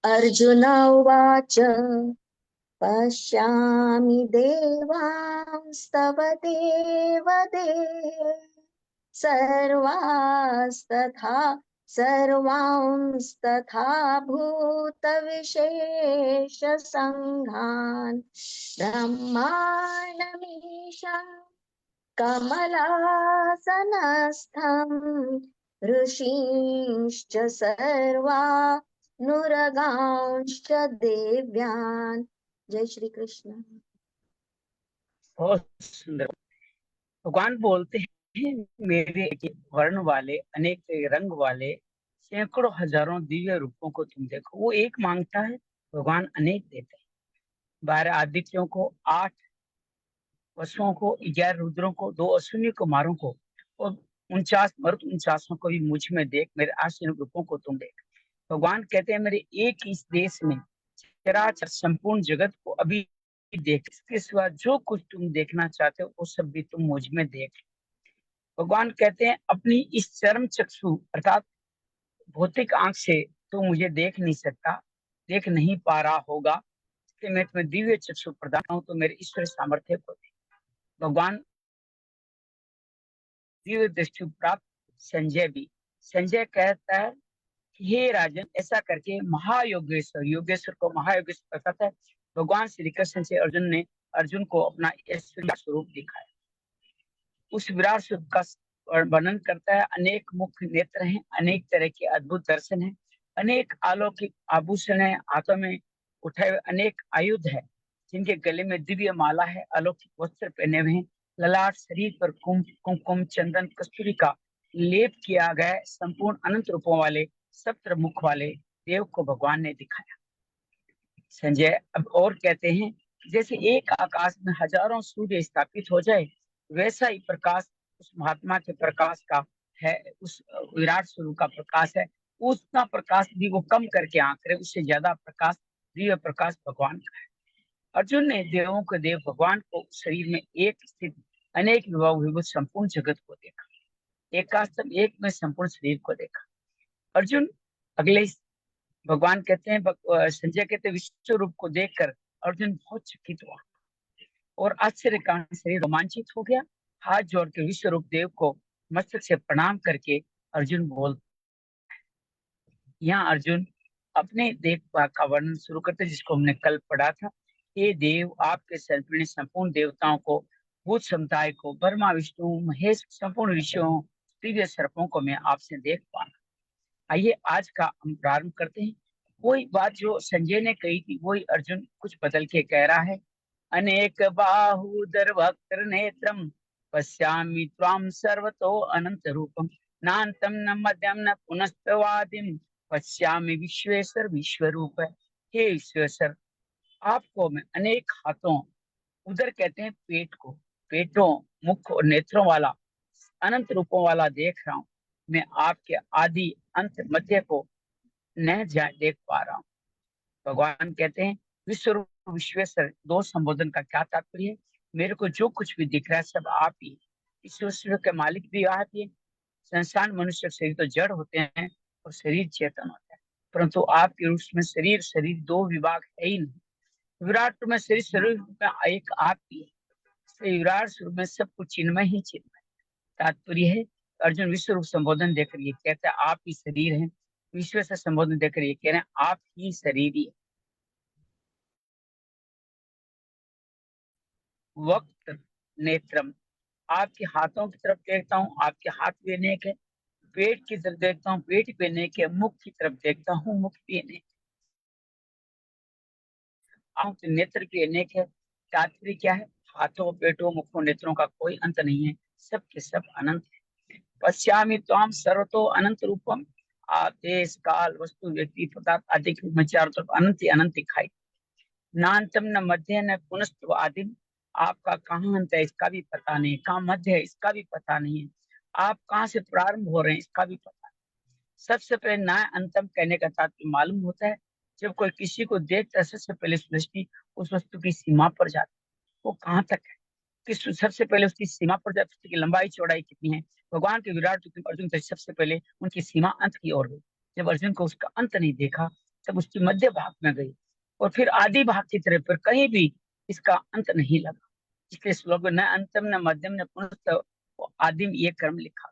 अर्जुन उवाच पश्यामि देवांस्तव देवदेहे सर्वांस्तथा भूतविशेषसङ्घान् ब्रह्माणमीशं कमलासनस्थं ऋषींश्च सर्वानुरगांश्च देव्यान्। जय श्री कृष्ण।
बहुत सुंदर। भगवान बोलते हैं मेरे एक वर्ण वाले, अनेक रंग वाले, सैकड़ों हजारों दिव्य रूपों को तुम देखो। वो एक मांगता है, भगवान अनेक देते हैं। 12 आदित्यों को, 8 वसुओं को, 11 रुद्रों को, 2 अश्विनी कुमारों को और 49 मरुत 49 को भी मुझ में देख, मेरे आश्चर्य रूपों को तुम देख। भगवान कहते हैं मेरे एक इस देश में चराचर संपूर्ण जगत को अभी देख, इसके सिवा जो कुछ तुम देखना चाहते हो वो सब भी तुम मुझ में देख। भगवान कहते हैं अपनी इस चरम चक्षु अर्थात भौतिक आंख से तू मुझे देख नहीं सकता, देख नहीं पा रहा होगा, इसलिए मैं तुम्हें दिव्य चक्षु प्रदान हूं, तो मेरे ईश्वर सामर्थ्य को देख। भगवान दिव्य दृष्टि प्राप्त संजय भी, संजय कहता है हे राजन, ऐसा करके महायोगेश्वर, योगेश्वर को महायोगेश्वर कहता है। भगवान श्री कृष्ण से अर्जुन को अपना ऐश्वर्य स्वरूप दिखाया। उस विराट स्वरूप का वर्णन करता है। अनेक मुख नेत्र हैं, अनेक तरह के अद्भुत दर्शन हैं, अनेक अलौकिक आभूषण है, हाथों में उठाए हुए अनेक आयुध है, जिनके गले में दिव्य माला है, अलौकिक वस्त्र पहने हुए हैं, ललाट शरीर पर कुमकुम चंदन कस्तूरी का लेप किया गया है। संपूर्ण अनंत रूपों वाले सप्त मुख वाले देव को भगवान ने दिखाया। संजय अब और कहते हैं जैसे एक आकाश में हजारों सूर्य स्थापित हो जाए, वैसा ही प्रकाश उस महात्मा के प्रकाश का है, उस विराट स्वरूप का प्रकाश है। उतना प्रकाश भी वो कम करके आंक रहे, उससे ज्यादा प्रकाश, दिव्य प्रकाश भगवान का है। अर्जुन ने देवों के देव भगवान को शरीर में एक स्थित अनेक विभूत संपूर्ण जगत को देखा, एकास्तम एक में संपूर्ण शरीर को देखा। अर्जुन अगले भगवान कहते हैं, संजय कहते हैं विश्व रूप को देखकर अर्जुन बहुत चकित हुआ और आश्चर्य के कारण शरीर रोमांचित हो गया। हाथ जोड़ के विश्व रूप देव को मस्तक से प्रणाम करके अर्जुन बोल, यहाँ अर्जुन अपने देव का वर्णन शुरू करते जिसको हमने कल पढ़ा था। हे देव, आपके संपूर्ण देवताओं को, भूत समुदाय को, ब्रह्मा विष्णु महेश संपूर्ण ऋषियों दिव्य सर्पों को मैं आपसे देख पाना। आइए आज का हम प्रारंभ करते हैं। वही बात जो संजय ने कही थी वही अर्जुन कुछ बदल के कह रहा है। अनेक बाहुदर वक्र नेत्रम पश्यामि त्वां सर्वतो अनंत रूपम नान्तं न मध्यम न पुनस्तवादिम पश्यामि विश्वेश्वर विश्व रूप। हे विश्वेश्वर, आपको मैं अनेक हाथों, उधर कहते हैं पेट को, पेटों, मुख और नेत्रों वाला, अनंत रूपों वाला देख रहा हूँ। मैं आपके आदि अंत मध्य को न देख पा रहा हूँ। भगवान कहते हैं विश्व रूप विश्वेश्वर दो संबोधन का क्या तात्पर्य है? मेरे को जो कुछ भी दिख रहा है सब आप ही, इस विश्व के मालिक भी आप ही। संसार मनुष्य शरीर तो जड़ होते हैं और शरीर चेतन होता है, परंतु आपके रूप में शरीर दो विभाग है ही नहीं। विराट में शरीर में एक आप ही है। विराट स्वरूप में सब कुछ चिन्मय ही चिन्मय। तात्पर्य है अर्जुन विश्व रूप संबोधन देकर ये कहता है आप ही शरीर हैं, विश्व से संबोधन देकर ये कह रहे हैं आप ही शरीरी है। वक्त नेत्रम, आपके हाथों की तरफ देखता हूँ, आपके हाथ भी अनेक है। पेट की तरफ देखता हूँ, पेट भी अनेक है। मुख की तरफ देखता हूँ, मुख भी अनेक। आंख नेत्र भी अनेक है। तात्पर्य क्या है? हाथों, पेटों, मुखों, नेत्रों का कोई अंत नहीं है, सब के सब अनंत है। पश्यामि त्वाम सर्वतो अनंत रूपम। आप देश काल वस्तु व्यक्ति पदार्थ आदि के चारों तरफ अनंत ही अनंत दिखाई। नान्तम न मध्य न पुनस्तु आदिम। आपका कहाँ अंत है इसका भी पता नहीं, कहाँ मध्य है इसका भी पता नहीं है, आप कहाँ से प्रारंभ हो रहे हैं इसका भी पता नहीं। सबसे पहले ना अंतम कहने का तात्पर्य मालूम होता है जब कोई किसी को देखता है, सबसे पहले दृष्टि उस वस्तु की सीमा पर जाती है, वो कहाँ तक है, किस सबसे पहले उसकी सीमा पर जाती है, उसकी लंबाई चौड़ाई कितनी है। भगवान के विराट रूप में अर्जुन तक सबसे पहले उनकी सीमा अंत की ओर गई। जब अर्जुन को उसका अंत नहीं देखा तब उसकी मध्य भाग में गई और फिर आदि भाग की तरफ, पर कहीं भी इसका अंत नहीं लगा। इसलिए श्लोक में न अंतम न मध्यम न पुनः आदिम ये क्रम लिखा।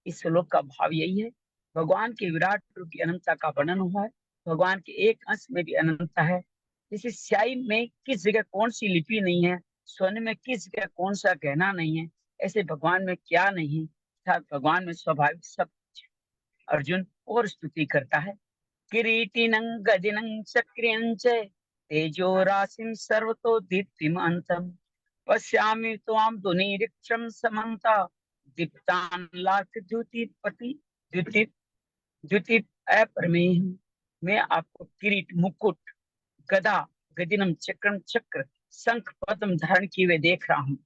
इस श्लोक का भाव यही है, भगवान के विराट रूप की अनंतता का वर्णन हुआ है। भगवान के एक अंश में भी अनंतता है। जैसे स्याही में किस जगह कौन सी लिपि नहीं है, सोने में किस जगह कौन सा गहना नहीं है, ऐसे भगवान में क्या नहीं है, अर्थात भगवान में स्वाभाविक सब कुछ है। अर्जुन और स्तुति करता है, किरीटिनं गदिनं चक्रियं च तेजो राशिं सर्वतो दीप्तिमन्तम् पश्यामि त्वां दुनिरीक्षं समन्ता दीप्तानलार्कद्युतिपति द्युति द्युति अप्रमेय। मैं आपको किरीट, मुकुट, गदा, गदिनम, चक्रम, चक्र, शंख, पद्म धारण किए हुए देख रहा हूँ।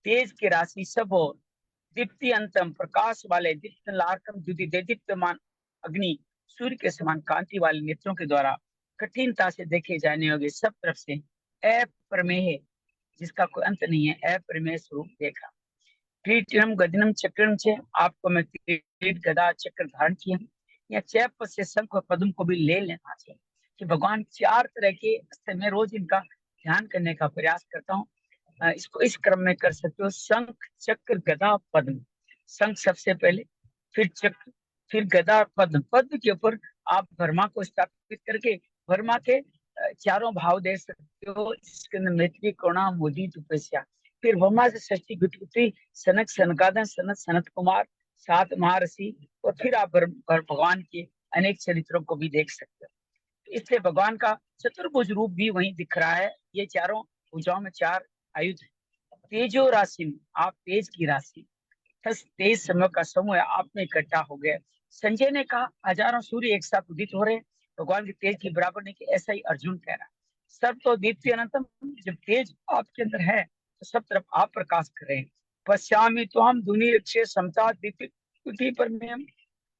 तेज की राशि सब और दीप्ति अंतम, प्रकाश वाले, दीप्त लार्कम द्युति, दीप्तमान अग्नि, सूर्य के समान कांति वाले नेत्रों के द्वारा कठिनता से देखे जाने योग्य, सब तरफ से अप्रमेय, जिसका कोई अंत नहीं है, अप्रमेय स्वरूप देखा। किरीटम गदिनम चक्रम से, आपको मैं किरीट, गदा, चक्र धारण किया। या चैप से शंख और पद्म को भी ले लेना चाहिए कि भगवान चार तरह के से मैं रोज इनका ध्यान करने का प्रयास करता हूँ। इसको इस क्रम में कर सकते हो, शंख, चक्र, गदा, पद्म। शंख सबसे पहले, फिर चक्र, फिर गदा, पद्म। पद्म के ऊपर आप वर्मा को स्थापित करके वर्मा के चारों भाव दे सकते हो। इसके अंदर मैत्री, करुणा, मुदित, तपस्या। फिर वर्मा से षष्ठी, गुटगुटी, सनक, सनकादन, सनत, सनत कुमार, सात महर्षि। और फिर आप भगवान के अनेक चरित्रों को भी देख सकते हो। इसलिए भगवान का चतुर्भुज रूप भी वहीं दिख रहा है। ये चारों भुजाओं में चार आयुध है। तेजो राशि में, आप तेज की राशि, तेज समय का समूह आप में इकट्ठा हो गया। संजय ने कहा हजारों सूर्य एक साथ उदित हो रहे, भगवान के तेज की बराबर नहीं, कि ऐसा ही अर्जुन कह रहा है। सब तो दीप्ति अनंतम, जब तेज आपके अंदर है तो सब तरफ आप प्रकाश कर रहे हैं। पश्यामि तो हम दुनि अक्षय समता दीप्ति पर में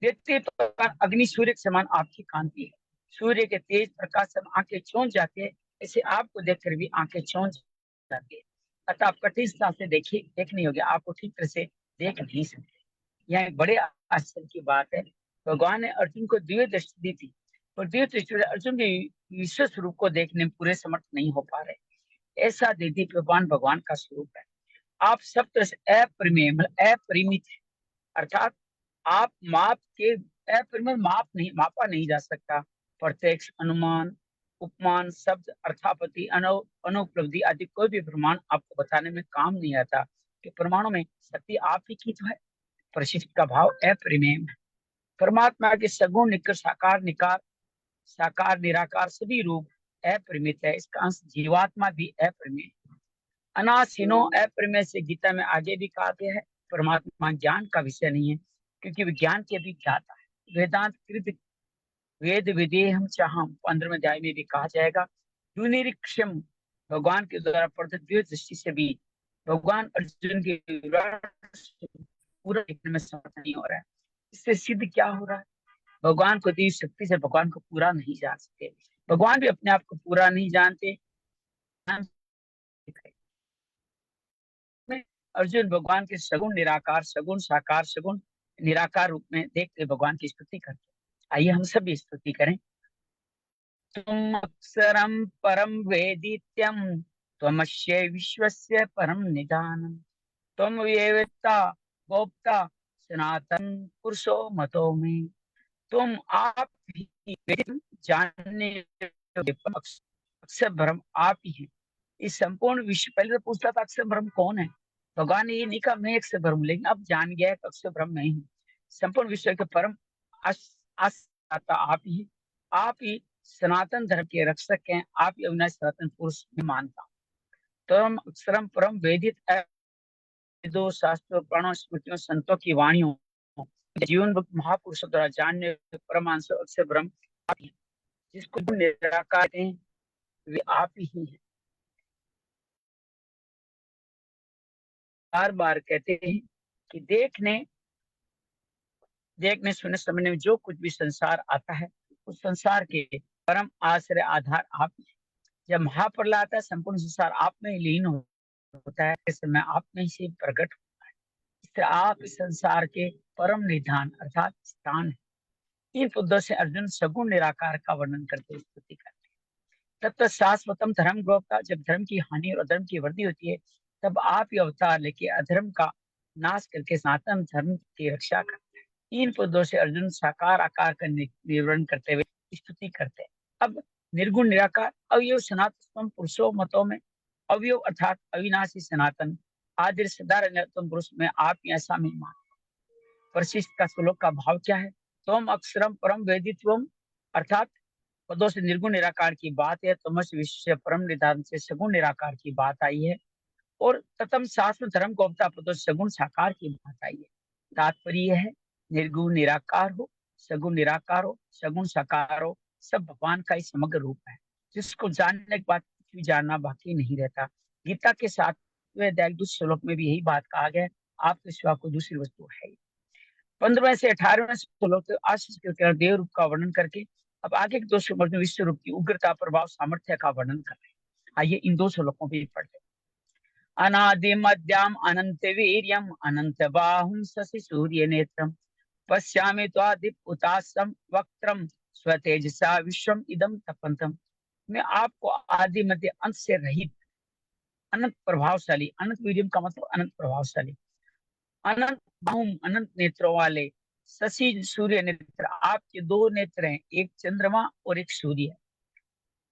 देखते तो अग्नि सूर्य के समान आपकी कांति है। सूर्य के तेज प्रकाश से आंखें चौंक जाती है, ऐसे आपको देखकर भी आंखें चौंक जाती है। अतः आप कठिनता से देख नहीं होगे, आपको ठीक तरह से देख नहीं सकते। यह एक बड़े आश्चर्य की बात है। भगवान ने अर्जुन को दिव्य दृष्टि दी थी, और दिव्य दृष्टि अर्जुन के विश्व स्वरूप को देखने में पूरे समर्थ नहीं हो पा रहे। ऐसा दीदी भगवान भगवान का स्वरूप है। आप सब तरह से अपरिमेय, मतलब अपरिमित है। अर्थात आप माप के अपरिमेय, मापा नहीं जा सकता। प्रत्यक्ष, अनुमान, उपमान, शब्द, अर्थापति, अनुपलब्धि आदि कोई भी प्रमाण आपको बताने में काम नहीं आता कि प्रमाणों में शक्ति आप ही की तो है। परिशिष्ट का भाव अपरिमेय है। परमात्मा के सगुण, निकर, साकार, निकार, साकार, निराकार सभी रूप अपरिमित है। इसका अंश जीवात्मा भी अपरिमेय। अनासीनो अप्रमेय से गीता में आगे भी कहा गया है, परमात्मा ज्ञान का विषय नहीं है, क्योंकि विज्ञान के भी ज्ञाता है। वेदांत कृत वेद विदेहम चाहम 15वें अध्याय में भी कहा जाएगा। दुनिरीक्षम, भगवान के द्वारा प्रदत्त दिव्य दृष्टि से भी भगवान अर्जुन के पूरा देखने में समर्थ नहीं हो रहा है। इससे सिद्ध क्या हो रहा है? भगवान को दी शक्ति से भगवान को पूरा नहीं जान सकते। भगवान भी अपने आप को पूरा नहीं जानते। अर्जुन भगवान के सगुण निराकार, सगुण साकार, सगुण निराकार रूप में देखते भगवान की स्तुति करते। आइए हम सभी स्तुति करें। तुम अक्षरम परम वेदित्यम, त्वमस्य विश्वस्य परम निधानम, त्वं वेत्ता गोप्ता सनातन पुरुषो मतो मे, तुम आप ही वेद जानने योग्य अक्षर ब्रह्म आप ही है। इस संपूर्ण विश्व, पहले तो पूछता था अक्षर ब्रह्म कौन है, भगवान ने ये नहीं कहा मैं अक्षर ब्रह्म, लेकिन अब जान गया है कि अक्षर ब्रह्म नहीं हूँ। संपूर्ण विश्व के परम आत्मा आप ही, आप ही सनातन धर्म के रक्षक हैं, आप ही अविनाशी सनातन पुरुष में मानता हूँ। परम अक्षरम परम वेदित वेदों शास्त्रों पुराणों स्मृतियों संतों की वाणियों जीवन महापुरुषों द्वारा जानने परमांश अक्षर ब्रह्म आप ही हैं। जिसको निराकार हैं वे आप ही हैं। बार बार कहते हैं कि देखने सुनने समझने में जो कुछ भी संसार आता है, उस संसार के परम आश्रय आधार आप ही हैं। जब महाप्रलय आता है, संपूर्ण संसार आप में ही लीन होता है, इस समय आप में से प्रकट होता है। इससे आप इस संसार के परम निधान अर्थात स्थान है। इन पदों से अर्जुन सगुण निराकार का वर्णन करते स्तुति करते हैं। तब तक शाश्वतम धर्म ग्रोह का, जब धर्म की हानि और अधर्म की वृद्धि होती है, तब आप ही अवतार लेके अधर्म का नाश करके सनातन धर्म की रक्षा करते हैं। इन पदों से अर्जुन साकार आकार का विवरण करते हुए स्तुति करते हैं। अब निर्गुण निराकार अवयव सनातन पुरुषों मतों में अवयव अर्थात अविनाशी सनातन आदि सदा रहने पुरुष में आप ही ऐसा महिमा। परिशिष्ट का श्लोक का भाव क्या है? तम अक्षरम परम वेदित्वम अर्थात पदों से निर्गुण निराकार की बात है, तमस विश्व परम निधान से सगुण निराकार की बात आई है, और ततम शास्त्र धर्म को अवता पदों से सगुण साकार की बात आई है। तात्पर्य यह है, निर्गुण निराकार हो, सगुण निराकार हो, सगुण साकार हो, सब भगवान का ही समग्र रूप है, जिसको जानने के बाद कुछ भी जानना बाकी नहीं रहता। गीता के 7वें अध्याय दूसरे श्लोक में भी यही बात कहा गया, आपके सिवा कोई दूसरी वस्तु है ही। 15वें से 18वें श्लोक आशीष के देव रूप का वर्णन करके अब आगे के दो श्लोक में विश्व रूप की उग्रता प्रभाव सामर्थ्य का वर्णन कर रहे हैं। आइए इन दो श्लोकों पे पढ़ते हैं। अनादि मध्याम अनंत वीर्यम अनंत बाहुं शशि सूर्य नेत्रम पश्यामि त्वादिप उतासम वक्त्रम स्वतेजसा विश्वम इदम तपंतम। मैं आपको आदि मध्य अंत से रहित अनंत प्रभावशाली, अनंत वीर्यम का मतलब अनंत प्रभावशाली, अनंत बाहुम अनंत नेत्रों वाले, शशि सूर्य नेत्र, आपके दो नेत्र हैं, एक चंद्रमा और एक सूर्य,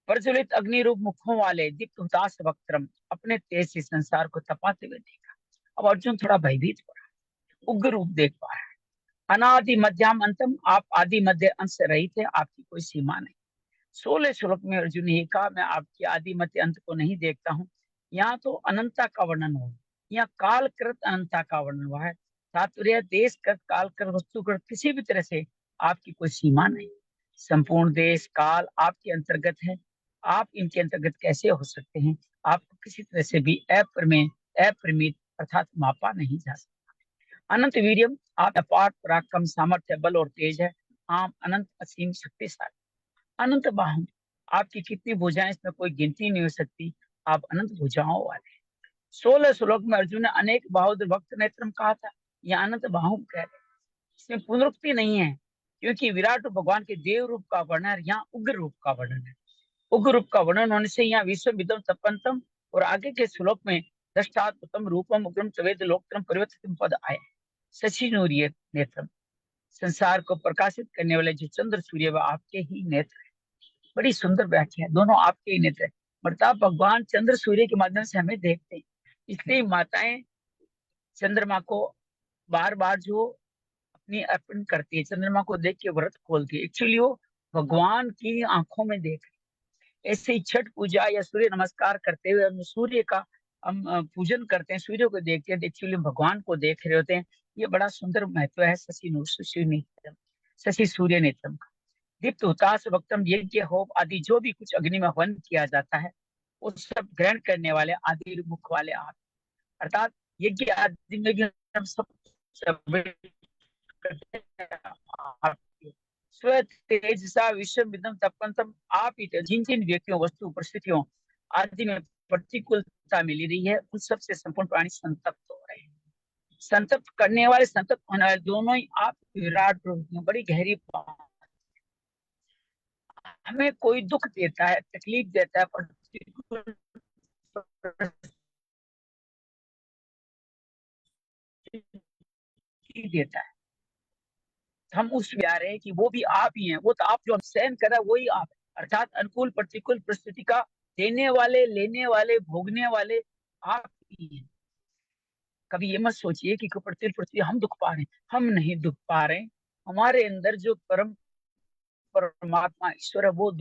प्रज्वलित अग्नि रूप मुखों वाले, दीप्त हुताश वक्त्रम, अपने तेज से संसार को तपाते हुए देखा। अब अर्जुन थोड़ा भयभीत हो रहा है, उग्र रूप देख पा रहा है। अनादि मध्याम अंतम, आप आदि मध्य अंत से रहित है, आपकी कोई सीमा नहीं। 16 श्लोक में अर्जुन ने कहा मैं आपकी आदि मध्य अंत को नहीं देखता हूँ। यहाँ तो अनंतता का वर्णन हुआ, यहाँ कालकृत अनंतता का वर्णन हुआ है। तात्पर्य देशकृत कालकृत वस्तुकृत किसी भी तरह से आपकी कोई सीमा नहीं। संपूर्ण देश काल आपके अंतर्गत है, आप इनके अंतर्गत कैसे हो सकते हैं? आपको किसी तरह से भी अपरिमित अर्थात मापा नहीं जा सकता। अनंत वीर्यम, आप अपार पराक्रम सामर्थ्य बल और तेज है, आप अनंत असीम शक्तिशाली। अनंत बाहु, आपकी कितनी भुजाएं इसमें कोई गिनती नहीं हो सकती, आप अनंत भुजाओं वाले। 16 श्लोक में अर्जुन ने अनेक बाहुर भक्त नेत्रम कहा था, यह अनंत बाहु कह रहे, इसमें पुनरुक्ति नहीं है, क्योंकि विराट भगवान के देव रूप का वर्णन, यहाँ उग्र रूप का वर्णन है। उग्र रूप का वर्णन होने से यहाँ विश्व विदम तपंतम और आगे के श्लोक में दृष्टात्मतम रूपम उग्रम तवेद लोकत्रम परिवर्तित पद आए। शशि नूर्य नेत्रम, संसार को प्रकाशित करने वाले जो चंद्र सूर्य व आपके ही नेत्र। बड़ी सुंदर व्याख्या है, दोनों आपके ही नेत्र है। अर्थात भगवान चंद्र सूर्य के माध्यम से हमें देखते हैं, इसलिए माताएं चंद्रमा को बार बार जो अपनी अर्पण करती है, चंद्रमा को देख के व्रत खोलती है, एक्चुअली वो भगवान की आंखों में देख। ऐसे ही छठ पूजा या सूर्य नमस्कार करते हुए हम सूर्य का हम पूजन करते हैं, सूर्य को देखते हैं, एक्चुअली भगवान को देख रहे होते हैं। ये बड़ा सुंदर महत्व है शशि सूर्य नेत्रम का। दीप्त हुताश वक्तम, यज्ञ होम आदि जो भी कुछ अग्नि में हवन किया जाता है, वो सब ग्रहण करने वाले आदि मुख वाले आप, अर्थात यज्ञ आदि में भी हम सब आप स्व तेजसा विश्व विदम तपंतम, आप ही जिन जिन व्यक्तियों वस्तु परिस्थितियों आदि में प्रतिकूलता मिली रही है, उन सब से संपूर्ण प्राणी संतप्त हो रहे हैं। संतप्त करने वाले संतप्त होने वाले दोनों ही आप विराट रूप में। बड़ी गहरी बात, हमें कोई दुख देता है, तकलीफ देता है, प्रतिकूल देता है, हम उस जा रहे हैं कि वो भी आप ही हैं, वो तो आप जो सहन कर रहा है वही आप है। अर्थात अनुकूल प्रतिकूल परिस्थिति का देने वाले, लेने वाले, भोगने वाले आप ही हैं। कभी ये मत सोचिए कि प्रतिकूल परिस्थिति हम दुख पा रहे हैं, हम नहीं दुख पा रहे हैं। हमारे अंदर जो परम परमात्मा ईश्वर है वो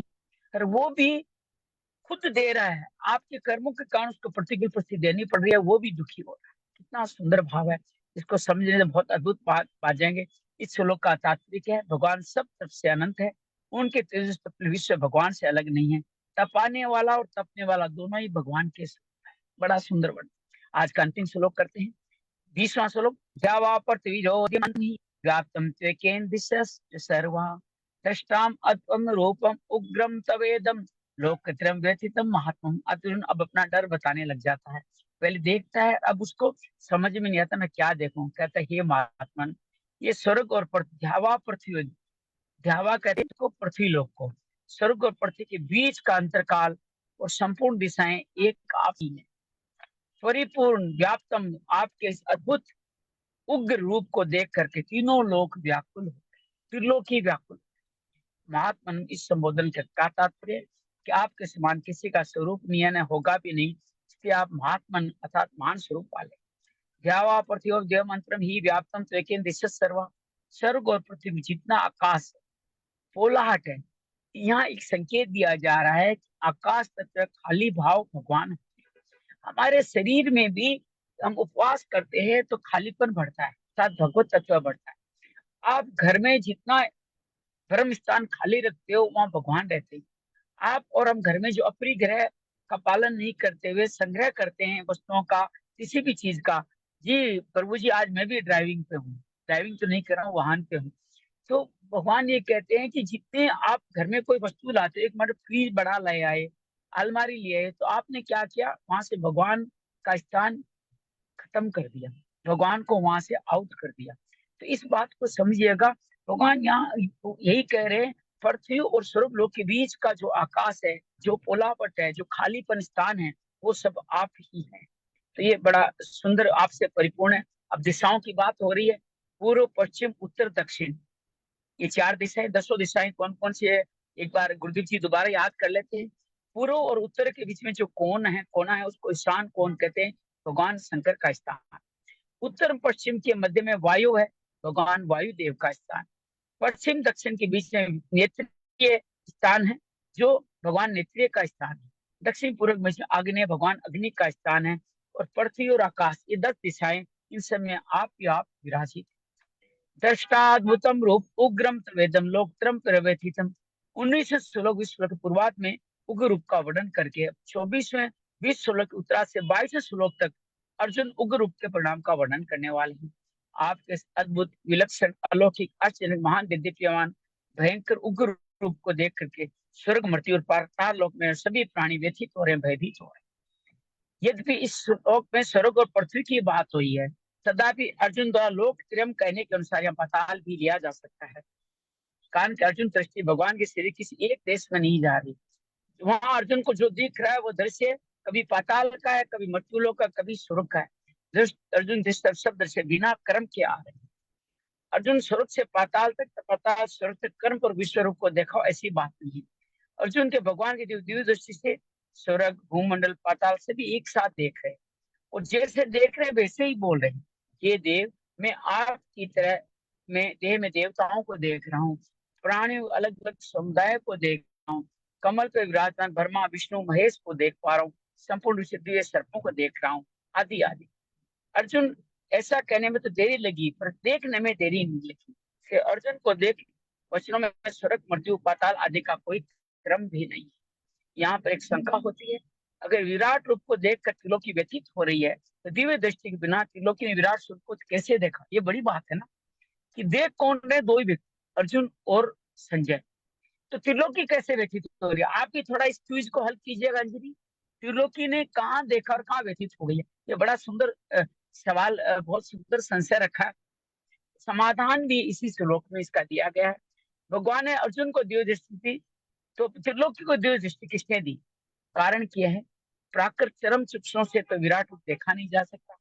और वो भी खुद दे रहा है। आपके कर्मों के कारण उसको प्रतिकूल परिस्थिति देनी पड़ रही है, वो भी दुखी हो रहा है। कितना सुंदर भाव है, इसको समझने से बहुत अद्भुत बात पा जाएंगे। इस श्लोक का तात्पर्य क्या है? भगवान सब तरफ से अनंत है, उनके तेजस तपने विश्व भगवान से अलग नहीं है। तपाने वाला और तपने वाला दोनों ही भगवान के स्वरूप है। बड़ा सुंदर वर्ण। आज का अंतिम श्लोक करते हैं, 20वां श्लोक। द्यावा पृथ्वीजोतिमन्हि व्याप्तं त्वेकेन दिशश्च सर्वा दृष्टाम अत्वं रूपम उग्रम तवेदम लोकत्रयं व्यथितम महात्मम। अर्जुन अब अपना डर बताने लग जाता है। पहले देखता है, अब उसको समझ में नहीं आता मैं क्या देखूं। कहता है हे महात्मन, ये स्वर्ग और पृथ्वी, द्यावा पृथ्वी, द्यावा कहते हैं इसको पृथ्वी लोक को, स्वर्ग और पृथ्वी के बीच का अंतरकाल और संपूर्ण दिशाएं एक आप ही है। परिपूर्ण व्याप्तम, आपके इस अद्भुत उग्र रूप को देख करके तीनों लोक व्याकुल हो, त्रिलोक ही व्याकुल। महात्मन इस संबोधन का तात्पर्य कि आपके समान किसी का स्वरूप नहीं है, न होगा भी नहीं, इसलिए आप महात्मन अर्थात महान स्वरूप वाले। द्यावा पृथ्वी देव मंत्रम ही व्याप्तम त्वेकेन दिशः सर्वा। स्वर्ग और पृथ्वी में जितना आकाश पोलाहट है, यहाँ एक संकेत दिया जा रहा है कि आकाश तत्व खाली भाव भगवान। हमारे शरीर में भी हम उपवास करते हैं तो खालीपन बढ़ता है, साथ भगवत तत्व बढ़ता है। आप घर में जितना धर्म स्थान खाली रखते हो वहां भगवान रहते हैं। आप और हम घर में जो अपरिग्रह का पालन नहीं करते हुए संग्रह करते हैं वस्तुओं का, किसी भी चीज का, जी प्रभु जी आज मैं भी ड्राइविंग पे हूँ, ड्राइविंग तो नहीं कर रहा हूँ, वाहन पे हूँ। तो भगवान ये कहते हैं कि जितने आप घर में कोई वस्तु लाते हो, एक मतलब फ्रीज बड़ा ले आए, अलमारी ले आए, तो आपने क्या किया, वहां से भगवान का स्थान खत्म कर दिया, भगवान को वहां से आउट कर दिया। तो इस बात को समझिएगा, भगवान यहाँ यही कह रहे हैं, पृथ्वी और स्वर्ग लोक के बीच का जो आकाश है, जो पोलापट है, जो खालीपन स्थान है, वो सब आप ही हैं। तो ये बड़ा सुंदर आपसे परिपूर्ण है। अब दिशाओं की बात हो रही है, पूर्व पश्चिम उत्तर दक्षिण, ये 4 दिशाएं, 10 दिशाएं कौन कौन सी है, एक बार गुरुदेव जी दोबारा याद कर लेते हैं। पूर्व और उत्तर के बीच में जो कोना है उसको ईशान कोण कहते हैं, भगवान शंकर का स्थान। उत्तर पश्चिम के मध्य में वायु है, भगवान वायु देव का स्थान। पश्चिम दक्षिण के बीच में नेत्रीय स्थान है, जो भगवान नेत्रीय का स्थान है। दक्षिण पूर्व में आग्नेय भगवान अग्नि का स्थान है। और पृथ्वी और आकाश, ये 10 दिशाएं, इन सब में आप ही आप विराजित। दृष्टाद्भुतम रूप उग्रम तवेदम लोकत्रम प्रव्यथितम। 19 श्लोक इस श्लोक पूर्वार्ध में उग्र रूप का वर्णन करके 24वें 20 श्लोक उत्तरार्ध से 22वें श्लोक तक अर्जुन उग्र रूप के परिणाम का वर्णन करने वाले हैं। आपके अद्भुत विलक्षण अलौकिक आश्चर्य महान दिव्यमान भयंकर उग्र रूप को देख करके स्वर्ग मृत्यु और पाताल लोक में सभी प्राणी व्यथित हो रहे हैं, भयभीत हो रहे हैं। यद्यपि इस श्लोक में स्वर्ग और पृथ्वी की बात हुई है, तथापि अर्जुन द्वारा लोक त्रयम कहने के अनुसार यह पाताल भी लिया जा सकता है। कारण कि अर्जुन दृष्टि भगवान के शरीर किसी एक देश में नहीं जा रही। वहां अर्जुन को जो दिख रहा है वो दृश्य कभी पाताल का है, कभी मृत्युलोक का, कभी स्वर्ग का है। अर्जुन दृष्टि शब्द से बिना कर्म के आ रहे हैं। अर्जुन स्वर्ग से पाताल तक, पाताल स्वर्ग तक कर्म और विश्व रूप को देखा, ऐसी बात नहीं है। अर्जुन के भगवान की दिव्य दृष्टि से स्वर्ग, भूमंडल, पाताल सभी एक साथ देख रहे हैं। और जैसे देख रहे वैसे ही बोल रहे हैं, ये देव, मैं आपकी तरह मैं देह में देवताओं को देख रहा हूँ, प्राणियों अलग अलग समुदाय को देख रहा हूँ, कमल पे विराजमान ब्रह्मा विष्णु महेश को देख पा रहा हूँ, संपूर्ण रूप से दिव्य सर्पों को देख रहा हूँ, आदि आदि। अर्जुन ऐसा कहने में तो देरी लगी, पर देखने में देरी नहीं लगी। कि अर्जुन को देख वचनों में स्वर्ग मृत्यु पाताल आदि का कोई क्रम भी नहीं। यहाँ पर एक शंका होती है, अगर विराट रूप को देखकर त्रिलोकी व्यतीत हो रही है, तो दिव्य दृष्टि के बिना त्रिलोकी ने विराट स्वरूप को कैसे देखा? ये बड़ी बात है ना, कि देख कौन रहे? दो ही व्यक्ति, अर्जुन और संजय। तो त्रिलोकी कैसे व्यतीत हो रही है? आप भी थोड़ा इस क्विज को हल कीजिएगा अंजलि, त्रिलोकी ने कहाँ देखा और कहाँ व्यतीत हो गई है? ये बड़ा सुंदर सवाल, बहुत सुंदर संशय रखा है। समाधान भी इसी श्लोक में इसका दिया गया है। भगवान ने अर्जुन को दिव्य दृष्टि दी, तो त्रिलोकी को दिव्य दृष्टि किसने दी? कारण क्या है? प्राकृत चरम चक्षुओं से तो विराट रूप देखा नहीं जा सकता।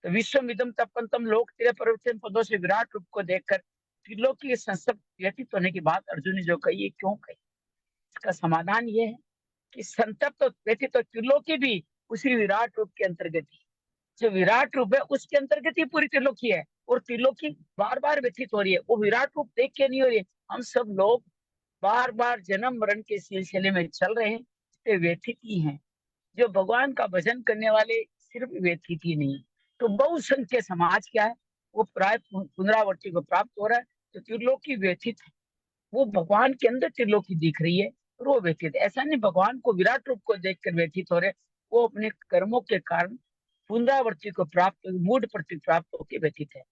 तो विश्वमिदं तपंतम लोक त्रय परिवर्तन पदों से विराट रूप को देखकर त्रिलोकी संसप्त व्यतीत होने की बात अर्जुन ने जो कही, ये क्यों कही? इसका समाधान ये है कि संतप्त व्यतीत तो त्रिलोकी भी उसी विराट रूप के अंतर्गत ही, जो विराट रूप है उसके अंतर्गत ही पूरी त्रिलोकी है। और त्रिलोकी बार बार व्यतीत हो रही है, वो विराट रूप देख के नहीं हो रही है। हम सब लोग बार बार जन्म मरण के सिलसिले में चल रहे हैं, इसलिए व्यथित ही हैं। जो भगवान का भजन करने वाले सिर्फ व्यथित ही नहीं, तो बहुसंख्य समाज क्या है, वो प्राय पुनरावृत्ति को प्राप्त हो रहा है। तो त्रिलोकी व्यथित है, वो भगवान के अंदर त्रिलोकी दिख रही है और वो व्यथित। ऐसा नहीं भगवान को विराट रूप को देखकर व्यथित हो रहे, वो अपने कर्मों के कारण पुनरावृत्ति को प्राप्त, मूड प्रति प्राप्त होकर व्यतीत है।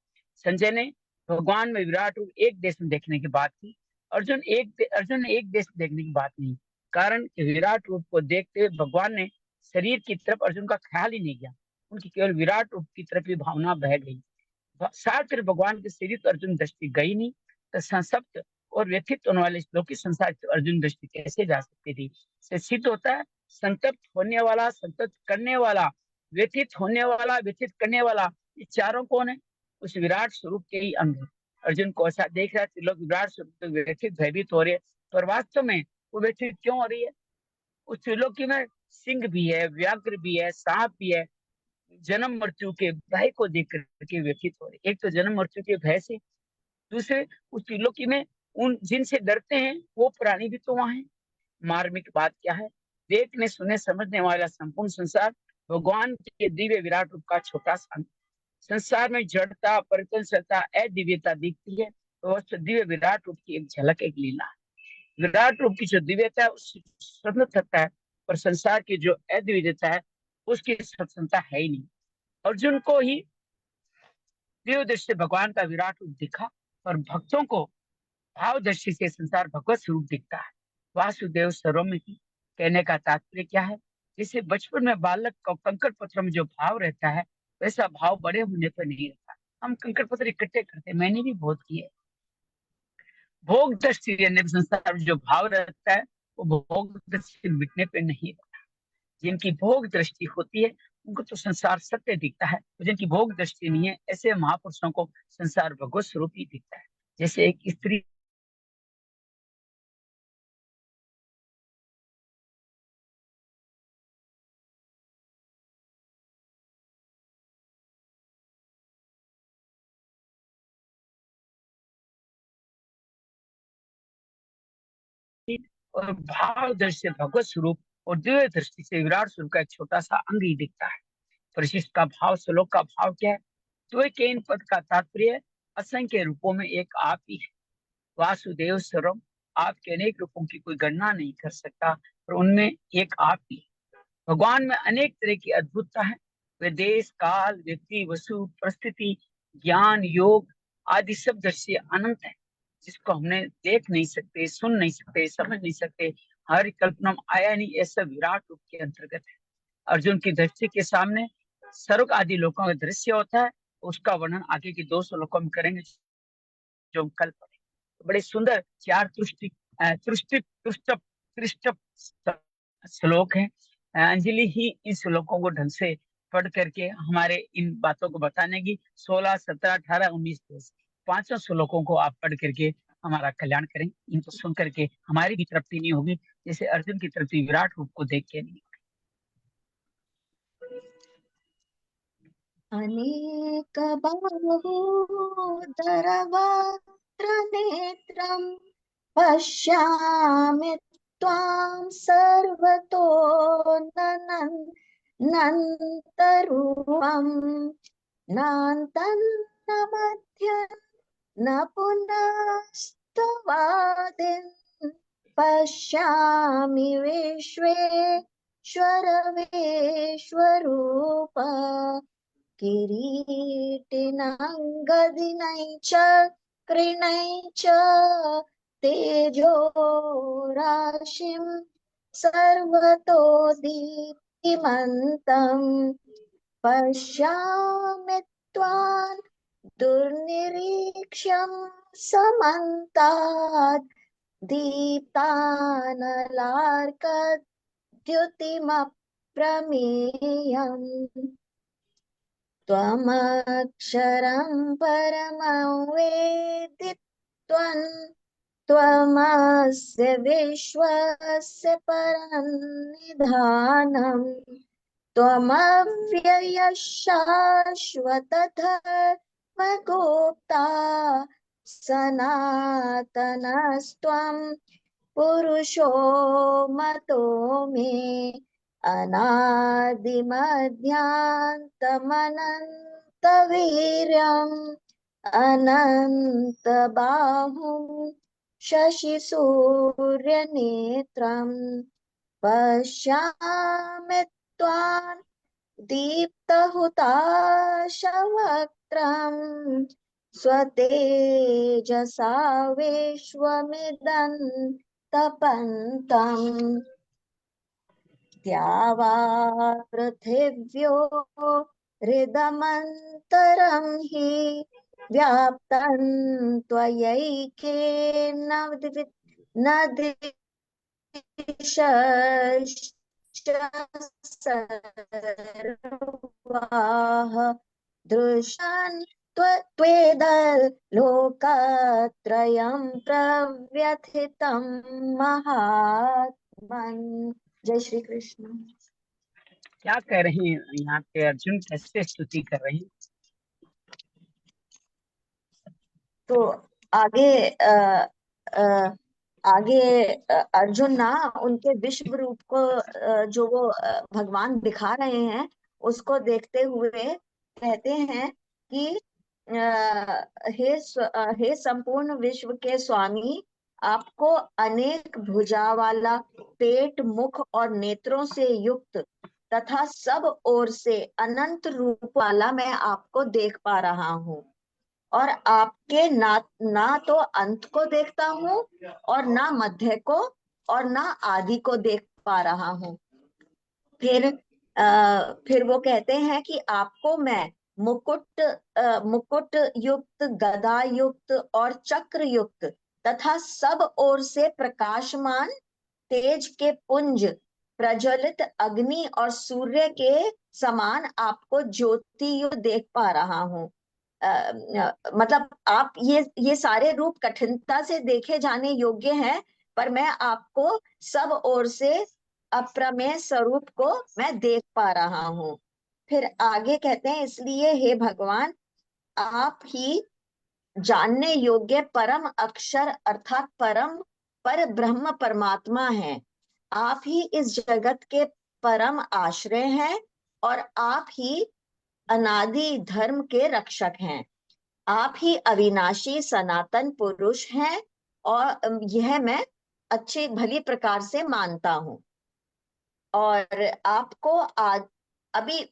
संजय ने भगवान में विराट रूप एक देश में देखने की बात की, अर्जुन ने एक देश में देखने की बात नहीं। कारण कि विराट रूप को देखते हुए भगवान ने शरीर की तरफ अर्जुन का ख्याल ही नहीं किया, उनकी केवल विराट रूप की तरफ ही भावना बह गई। साथ भगवान के शरीर पर अर्जुन दृष्टि गई नहीं, तो संसप्त और व्यथित होने वाले लौकिक संसार की अर्जुन दृष्टि कैसे जा सकती थी? इससे सिद्ध होता है संतप्त होने वाला, संतप्त करने वाला, व्यथित होने वाला, व्यथित करने वाला, ये चारों कौन है? उस विराट स्वरूप के ही अंग है। अर्जुन को ऐसा देख रहा है कि लोग विराट स्वरूप से व्यथित भयभीत हो रहे हैं, पर वास्तव में वो व्यथित क्यों हो रही है? उस त्रिलोकी में सिंह भी है, व्याघ्र भी है, सांप भी है। जन्म मृत्यु के भय को देख करके व्यथित हो रहे, एक तो जन्म मृत्यु के भय से, दूसरे उस त्रिलोकी में उन जिनसे डरते हैं वो प्राणी भी तो वहां है। मार्मिक बात क्या है? देखने सुने समझने वाला संपूर्ण संसार भगवान के दिव्य विराट रूप का छोटा सा अंग। संसार में जड़ता, परिवर्तनशीलता, अदिव्यता दिखती है, तो वह दिव्य विराट रूप की एक झलक, एक लीला है। विराट रूप की जो दिव्यता है उसकी स्वतंत्रता है, पर संसार की जो अद्वितीयता है उसकी स्वतंत्रता है ही नहीं। अर्जुन को ही दिव्य दृष्टि से भगवान का विराट रूप दिखा, और भक्तों को भाव दृष्टि से संसार भगवत स्वरूप दिखता है। वासुदेव सर्वमिति कहने का तात्पर्य क्या है? जैसे बचपन में बालक को कंकड़ पत्थर में जो भाव रहता है, वैसा भाव बड़े होने पर नहीं रहता। हम कंकड़ पत्थर इकट्ठे करते, मैंने भी बहुत किए। भोग दृष्टि संसार में जो भाव रहता है, वो भोग दृष्टि मिटने पर नहीं रहता। जिनकी भोग दृष्टि होती है उनको तो संसार सत्य दिखता है, और जिनकी भोग दृष्टि नहीं है, ऐसे महापुरुषों को संसार भगवत स्वरूप ही दिखता है। जैसे एक स्त्री और भाव दृष्टि से भगवत स्वरूप और दिव्य दृष्टि से विराट स्वरूप का एक छोटा सा अंग ही दिखता है। परिशिष्ट का भाव, श्लोक का भाव क्या है? तो के इन पद का तात्पर्य असंख्य रूपों में एक आप ही है। वासुदेव सर्वम, आपके अनेक रूपों की कोई गणना नहीं कर सकता, और उनमें एक आप ही है। भगवान में अनेक तरह की अद्भुतता है। वे देश, काल, व्यक्ति, वस्तु, परिस्थिति, ज्ञान, योग आदि सब दृश्य अनंत है, जिसको हमने देख नहीं सकते, सुन नहीं सकते, समझ नहीं सकते, हमारी कल्पना में आया नहीं, ऐसा विराट रूप के अंतर्गत है। अर्जुन की दृष्टि के सामने स्वर्ग आदि लोकों का दृश्य होता है, उसका वर्णन आगे की 200 श्लोकों में करेंगे, जो हम कल पढ़े। तो बड़े सुंदर चार त्रिष्टप श्लोक हैं। अंजलि ही इन श्लोकों को ढंग से पढ़ करके हमारे इन बातों को बताने की, 16, 17, 18, 19, 20 पांचों श्लोकों को आप पढ़ करके हमारा कल्याण करें। इनको सुन करके हमारी भी तृप्ति नहीं होगी, जैसे अर्जुन की तृप्ति विराट रूप को देख के नहीं।
अनेक बाहूदरवक्त्र नेत्रम् पश्यामि त्वां सर्वतोऽनन्तरूपम् नान्तं न मध्यं न पुनस्तवादिम् पश्यामि विश्वेश्वर विश्वरूप किरीटिनं गदिनं च कृणै च तेजो राशिं सर्वतो दीप्तिमन्तं पश्यामि त्वां दुर्निरीक्ष्यं समन्तात् दीप्तानलार्कद्युतिमप्रमेयम् त्वमक्षरं परमं वेदितव्यम् त्वमस्य विश्वस्य परन्निधानम् त्वमव्ययः शाश्वतधर्मगोप्ता सनातनस्त्वं पुरुषो मतो मे अनादिमध्यान्तमनन्तवीर्यम् अनन्तबाहुं शशिसूर्यनेत्रम् पश्यामि त्वां दीप्तहुताशवक्त्रम् स्वतेजसा विश्वमिदं तपन्तम् द्यावा पृथिव्यो हृदमन्तरं हि व्याप्तं त्वयैकेन न दिशश्च सर्वाः दृश्यन् त्वेदलोकत्रयं प्रव्यथितं महात्मन्। जय श्री कृष्ण।
क्या कह रही हैं यहाँ पे अर्जुन, कैसे स्तुति कर रही हैं?
तो आगे आगे अर्जुन ना उनके विश्व रूप को जो वो भगवान दिखा रहे हैं उसको देखते हुए कहते हैं कि हे संपूर्ण विश्व के स्वामी, आपको अनेक भुजा वाला, पेट, मुख और नेत्रों से युक्त तथा सब ओर से अनंत रूप वाला मैं आपको देख पा रहा हूँ और आपके ना तो अंत को देखता हूँ और ना मध्य को और ना आदि को देख पा रहा हूँ। फिर वो कहते हैं कि आपको मैं मुकुट युक्त, गदा युक्त और चक्र युक्त तथा सब ओर से प्रकाशमान तेज के पुंज, प्रज्वलित अग्नि और सूर्य के समान आपको ज्योति देख पा रहा हूँ। मतलब आप ये सारे रूप कठिनता से देखे जाने योग्य हैं, पर मैं आपको सब ओर से अप्रमेय स्वरूप को मैं देख पा रहा हूँ। फिर आगे कहते हैं, इसलिए हे भगवान, आप ही जानने योग्य परम अक्षर अर्थात परम पर ब्रह्म परमात्मा है। आप ही इस जगत के परम आश्रय हैं और आप ही अनादि धर्म के रक्षक हैं। आप ही अविनाशी सनातन पुरुष हैं और यह मैं अच्छी भली प्रकार से मानता हूँ। और आपको आज अभी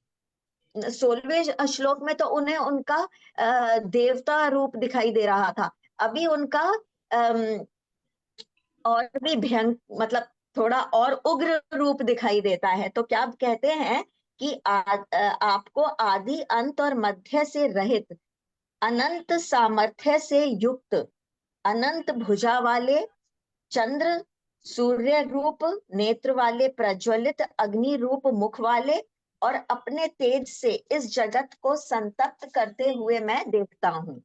16वें श्लोक में तो उन्हें उनका देवता रूप दिखाई दे रहा था, अभी उनका और भी भयंकर मतलब थोड़ा और उग्र रूप दिखाई देता है। तो क्या कहते हैं कि आपको आदि अंत और मध्य से रहित, अनंत सामर्थ्य से युक्त, अनंत भुजा वाले, चंद्र सूर्य रूप नेत्र वाले, प्रज्वलित अग्नि रूप मुख वाले और अपने तेज से इस जगत को संतप्त करते हुए मैं देखता हूँ।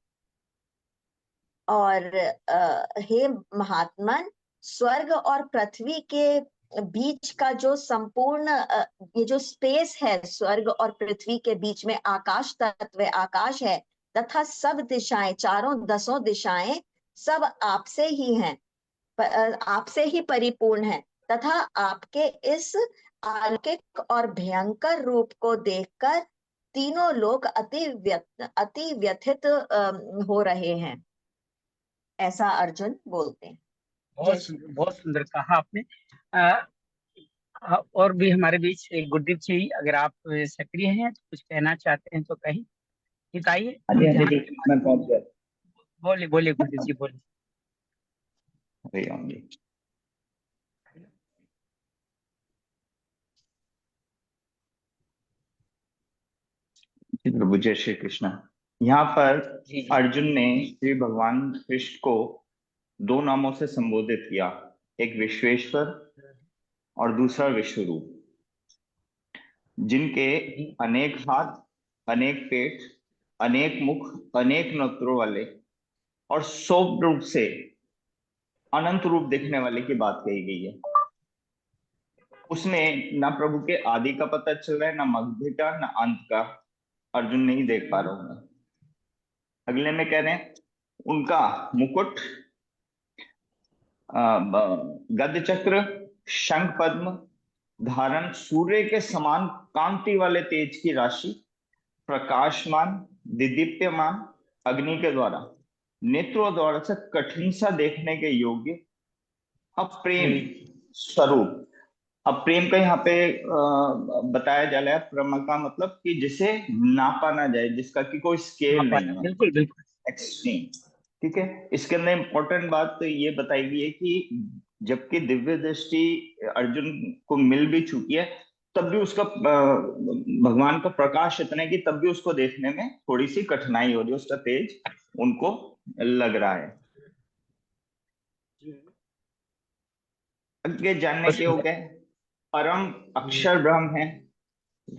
और हे महात्मन, स्वर्ग और पृथ्वी के बीच का जो संपूर्ण ये जो स्पेस है, स्वर्ग और पृथ्वी के बीच में आकाश तत्व आकाश है तथा सब दिशाएं, चारों 10 दिशाएं सब आपसे ही हैं, आपसे ही परिपूर्ण है तथा आपके इस अलौकिक और भयंकर रूप को देखकर तीनों लोग अति व्यथित हो रहे हैं, ऐसा अर्जुन बोलते हैं।
बहुत सुंदर कहा आपने। और भी हमारे बीच एक गुरदीप जी, अगर आप सक्रिय हैं तो कुछ कहना चाहते हैं तो कहीं बताइए।
अरे अरे जी, मैं पहुंच गया।
बोलिए बोलिए गुरदीप जी, बोलिए।
अरे राम जी। जी प्रभु, जय श्री कृष्ण। यहाँ पर
जी जी
अर्जुन ने श्री भगवान कृष्ण को 2 नामों से संबोधित किया, एक विश्वेश्वर और दूसरा विश्वरूप, जिनके
जी
अनेक हाथ, अनेक पेट, अनेक मुख, अनेक नेत्रों वाले और सौम्य रूप से अनंत रूप देखने वाले की बात कही गई है। उसमें ना प्रभु के आदि का पता चल रहा है, ना मध्य का, ना अंत का। अर्जुन नहीं देख पा रहा हूं मैं। अगले में कह रहे हैं उनका मुकुट, गद चक्र, शंख पद्म धारण, सूर्य के समान कांति वाले तेज की राशि, प्रकाशमान, दिदीप्यमान, अग्नि के द्वारा, नेत्रों द्वारा से कठिन सा देखने के योग्य, अप्रेम स्वरूप। अब प्रेम का यहाँ पे बताया जा रहा है। प्रेम का मतलब कि जिसे नापा ना जाए, जिसका कि कोई स्केल नहीं है,
बिल्कुल बिल्कुल।
एक्सट्रीम। ठीक है। इसके अंदर इंपॉर्टेंट बात तो ये बताई गई है कि जबकि दिव्य दृष्टि अर्जुन को मिल भी चुकी है, तब भी उसका भगवान का प्रकाश इतना है कि तब भी उसको देखने में थोड़ी सी कठिनाई हो रही है, उसका तेज उनको लग रहा है। आगे जानने के योग्य है, परम अक्षर ब्रह्म है,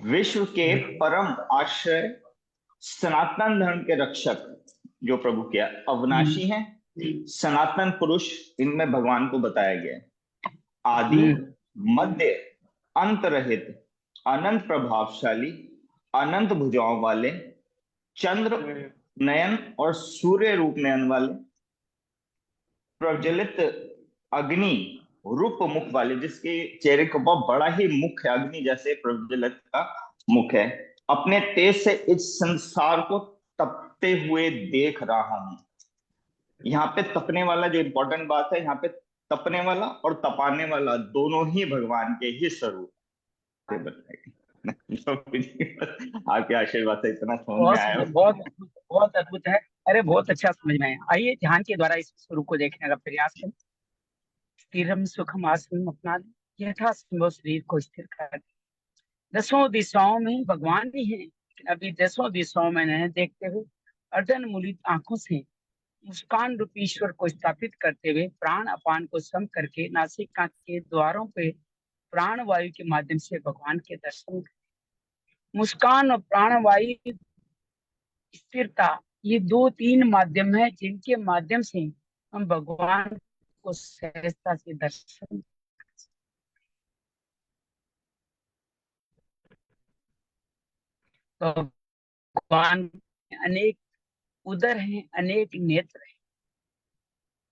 विश्व के परम आश्रय, सनातन धर्म के रक्षक, जो प्रभु के अविनाशी हैं, सनातन पुरुष, इनमें भगवान को बताया गया है। आदि, मध्य, अंत रहित, अनंत प्रभावशाली, अनंत भुजाओं वाले, चंद्र नयन और सूर्य रूप नयन वाले, प्रज्वलित अग्नि रूप मुख वाले, जिसके चेहरे के ऊपर बड़ा ही मुख है, अग्नि जैसे प्रज्वलित का मुख है, अपने तेज से इस संसार को तपते हुए देख रहा हूं। यहाँ पे तपने वाला जो इंपॉर्टेंट बात है, यहाँ पे तपने वाला और तपाने वाला दोनों ही भगवान के ही स्वरूप से बताएगी। आपके आशीर्वाद से इतना समझ में आया।
बहुत बहुत अद्भुत है। अरे बहुत अच्छा समझ में आया। आइए ध्यान के द्वारा इस स्वरूप को देखने का प्रयास करें। स्थिरम सुखम आसन अपना लें, यथासंभव शरीर को स्थिर कर। दसों दिशाओं में भगवान भी हैं, लेकिन अभी दसों दिशाओं में नहीं देखते हुए अर्धन मूलित आंखों से मुस्कान रूपी ईश्वर को स्थापित करते हुए प्राण अपान को सम करके नासिका के द्वारों पे प्राण वायु के माध्यम से भगवान के दर्शन करें। मुस्कान और प्राण वायु, स्थिरता, ये दो तीन माध्यम है जिनके माध्यम से हम भगवान को सहजता से दर्शन। भगवान अनेक उदर हैं, अनेक नेत्र हैं,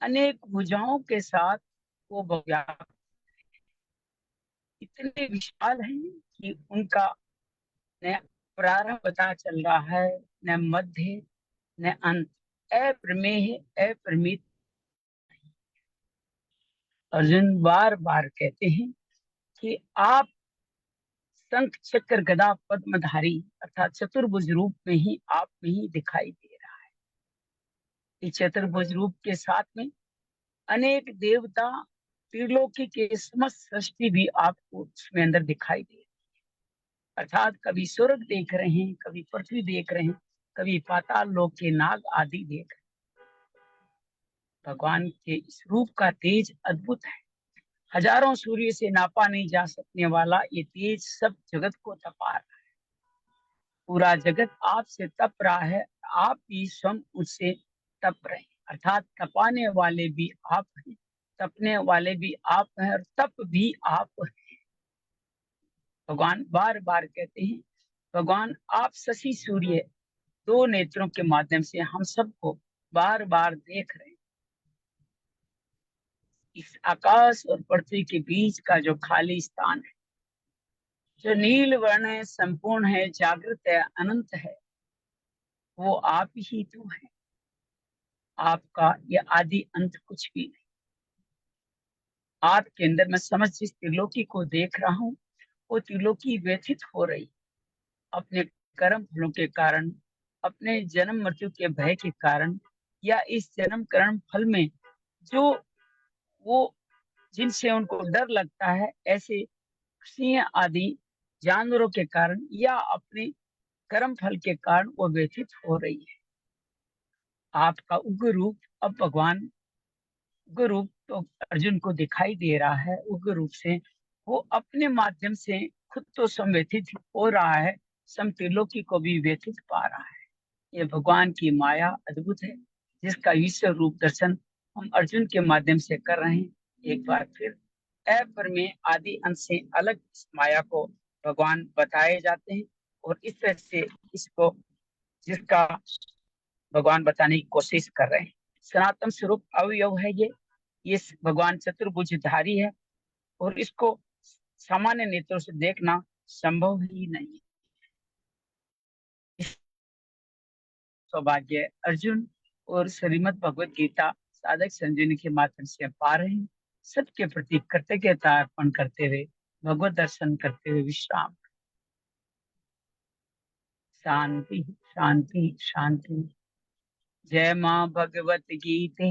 अनेक भुजाओं के साथ वो व्याप्त, इतने विशाल हैं कि उनका न प्रारंभ पता चल रहा है, न मध्य, न अंत। अप्रमेय, अपरिमित। अर्जुन बार बार कहते हैं कि आप शंख चक्र गदा पद्मधारी अर्थात चतुर्भुज रूप में ही आप में ही दिखाई दे रहा है। इस चतुर्भुज रूप के साथ में अनेक देवता, त्रिलोकी के समस्त सृष्टि भी आपको उसमें अंदर दिखाई दे रही है। अर्थात कभी स्वर्ग देख रहे हैं, कभी पृथ्वी देख रहे हैं, कभी पाताल लोक के नाग आदि देख रहे हैं। भगवान के इस रूप का तेज अद्भुत है। हजारों सूर्य से नापा नहीं जा सकने वाला ये तेज सब जगत को तपा रहा है। पूरा जगत आपसे तप रहा है, आप भी स्वयं उससे तप रहे हैं। अर्थात तपाने वाले भी आप हैं, तपने वाले भी आप हैं और तप भी आप हैं। भगवान बार बार कहते हैं, भगवान आप शशि सूर्य दो नेत्रों के माध्यम से हम सबको बार बार देख रहे हैं। इस आकाश और पृथ्वी के बीच का जो खाली स्थान है, जो नील वर्ण है, संपूर्ण है, जागृत है, अनंत है, वो आप ही तो है। आपका ये आदि अंत कुछ भी नहीं। आपके अंदर मैं समझ जिस त्रिलोकी को देख रहा हूँ, वो त्रिलोकी व्यथित हो रही अपने कर्म फलों के कारण, अपने जन्म मृत्यु के भय के कारण, या इस जन्म कर्म फल में जो वो जिनसे उनको डर लगता है, ऐसे सिंह आदि जानवरों के कारण या अपने कर्म फल के कारण वो व्यथित हो रही है। आपका उग्र रूप अब भगवान, उग्र रूप तो अर्जुन को दिखाई दे रहा है। उग्र रूप से वो अपने माध्यम से खुद तो संव्यथित हो रहा है, सम त्रिलोकी को भी व्यथित पा रहा है। ये भगवान की माया अद्भुत है। जिसका विश्व रूप दर्शन हम अर्जुन के माध्यम से कर रहे हैं। एक बार फिर पर में आदि अंत से अलग इस माया को भगवान बताए जाते हैं और इस तरह से इसको जिसका भगवान बताने की कोशिश कर रहे हैं। सनातन स्वरूप अवयव है ये भगवान चतुर्भुजधारी है और इसको सामान्य नेत्रों से देखना संभव ही नहीं है। इस सौभाग्य अर्जुन और श्रीमद् भगवत गीता साधक संजीवनी के माध्यम से पा रहे हैं। सबके प्रति कृतज्ञता अर्पण करते हुए भगवत दर्शन करते हुए विश्राम। शांति शांति शांति। जय माँ भगवत गीते,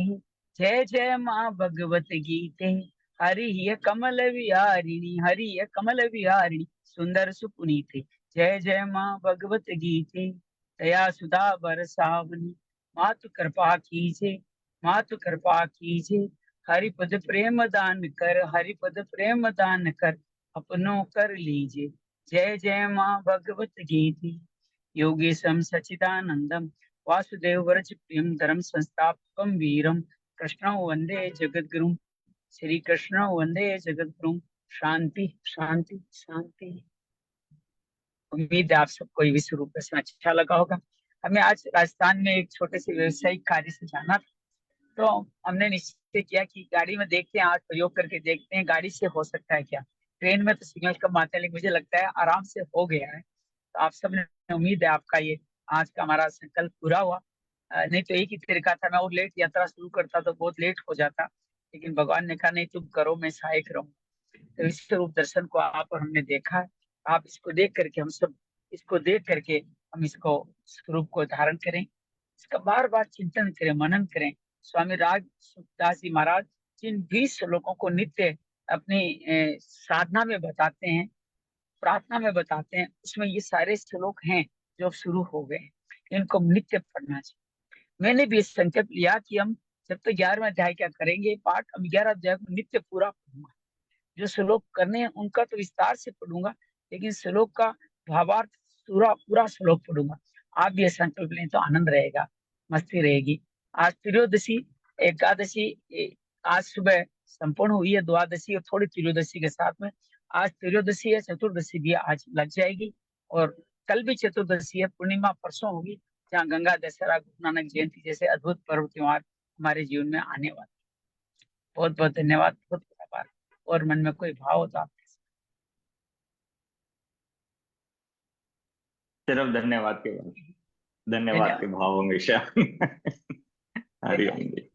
जय जय माँ भगवत गीते। हरि कमल विहारिणी, हरि कमल विहारिणी, सुंदर सुपुनीते। जय जय माँ भगवत गीते। दया सुधा बरसावनी, मातु कृपा कीजे, मातु कृपा कीजे। हरिपद प्रेम दान कर, हरिपद प्रेम दान कर, अपनों कर लीजिए। जय जय माँ भगवत गीते। योगेशम सचिदानंदम वासुदेव व्रज प्रियम धर्म संस्थापकम वीरम कृष्ण वंदे जगद्गुरुम, श्री कृष्ण वंदे जगद्गुरुम। शांति शांति शांति। उम्मीद है आप सबको ये विश्व रूप दर्शन अच्छा लगा होगा। हमें आज राजस्थान में एक छोटे से व्यवसायिक कार्य से जाना था, तो हमने निश्चय किया कि गाड़ी में देखते हैं, आज प्रयोग करके देखते हैं गाड़ी से हो सकता है क्या। ट्रेन में तो सिग्नल कम आते हैं, लेकिन मुझे लगता है आराम से हो गया है। तो आप सब ने उम्मीद है आपका ये आज का हमारा संकल्प पूरा हुआ। नहीं तो एक ही तरीका था, मैं और लेट यात्रा शुरू करता तो बहुत लेट हो जाता, लेकिन भगवान ने कहा नहीं तुम करो, मैं सहायक रहूँ। तो इस स्वरूप दर्शन को आप और हमने देखा है। आप इसको देख करके हम सब इसको देख करके हम इसको स्वरूप को धारण करें, इसका बार बार चिंतन करें, मनन करें। स्वामी राज सुखदास जी महाराज जिन 20 श्लोकों को नित्य अपनी साधना में बताते हैं, प्रार्थना में बताते हैं, उसमें ये सारे श्लोक हैं जो अब शुरू हो गए हैं। इनको नित्य पढ़ना चाहिए। मैंने भी इस संकल्प लिया कि हम जब तक 11वां अध्याय क्या करेंगे पाठ, हम 11 अध्याय को नित्य पूरा पढ़ूंगा। जो श्लोक करने हैं उनका तो विस्तार से पढ़ूंगा, लेकिन श्लोक का भावार्थ पूरा पूरा श्लोक पढ़ूंगा। आप भी ये संकल्प लें तो आनंद रहेगा, मस्ती रहेगी। आज त्रयोदशी एकादशी आज सुबह संपूर्ण हुई है, द्वादशी और थोड़ी त्रयोदशी के साथ में आज त्रयोदशी है, चतुर्दशी भी आज लग जाएगी और कल भी चतुर्दशी है, पूर्णिमा परसों होगी, जहाँ गंगा दशहरा गुरु नानक जयंती जैसे अद्भुत पर्व त्योहार हमारे जीवन में आने वाले। बहुत बहुत धन्यवाद, बहुत बहुत आभार। और मन में कोई भाव हो तो आप
सिर्फ धन्यवाद के भाव होंगे। हरिओम जी।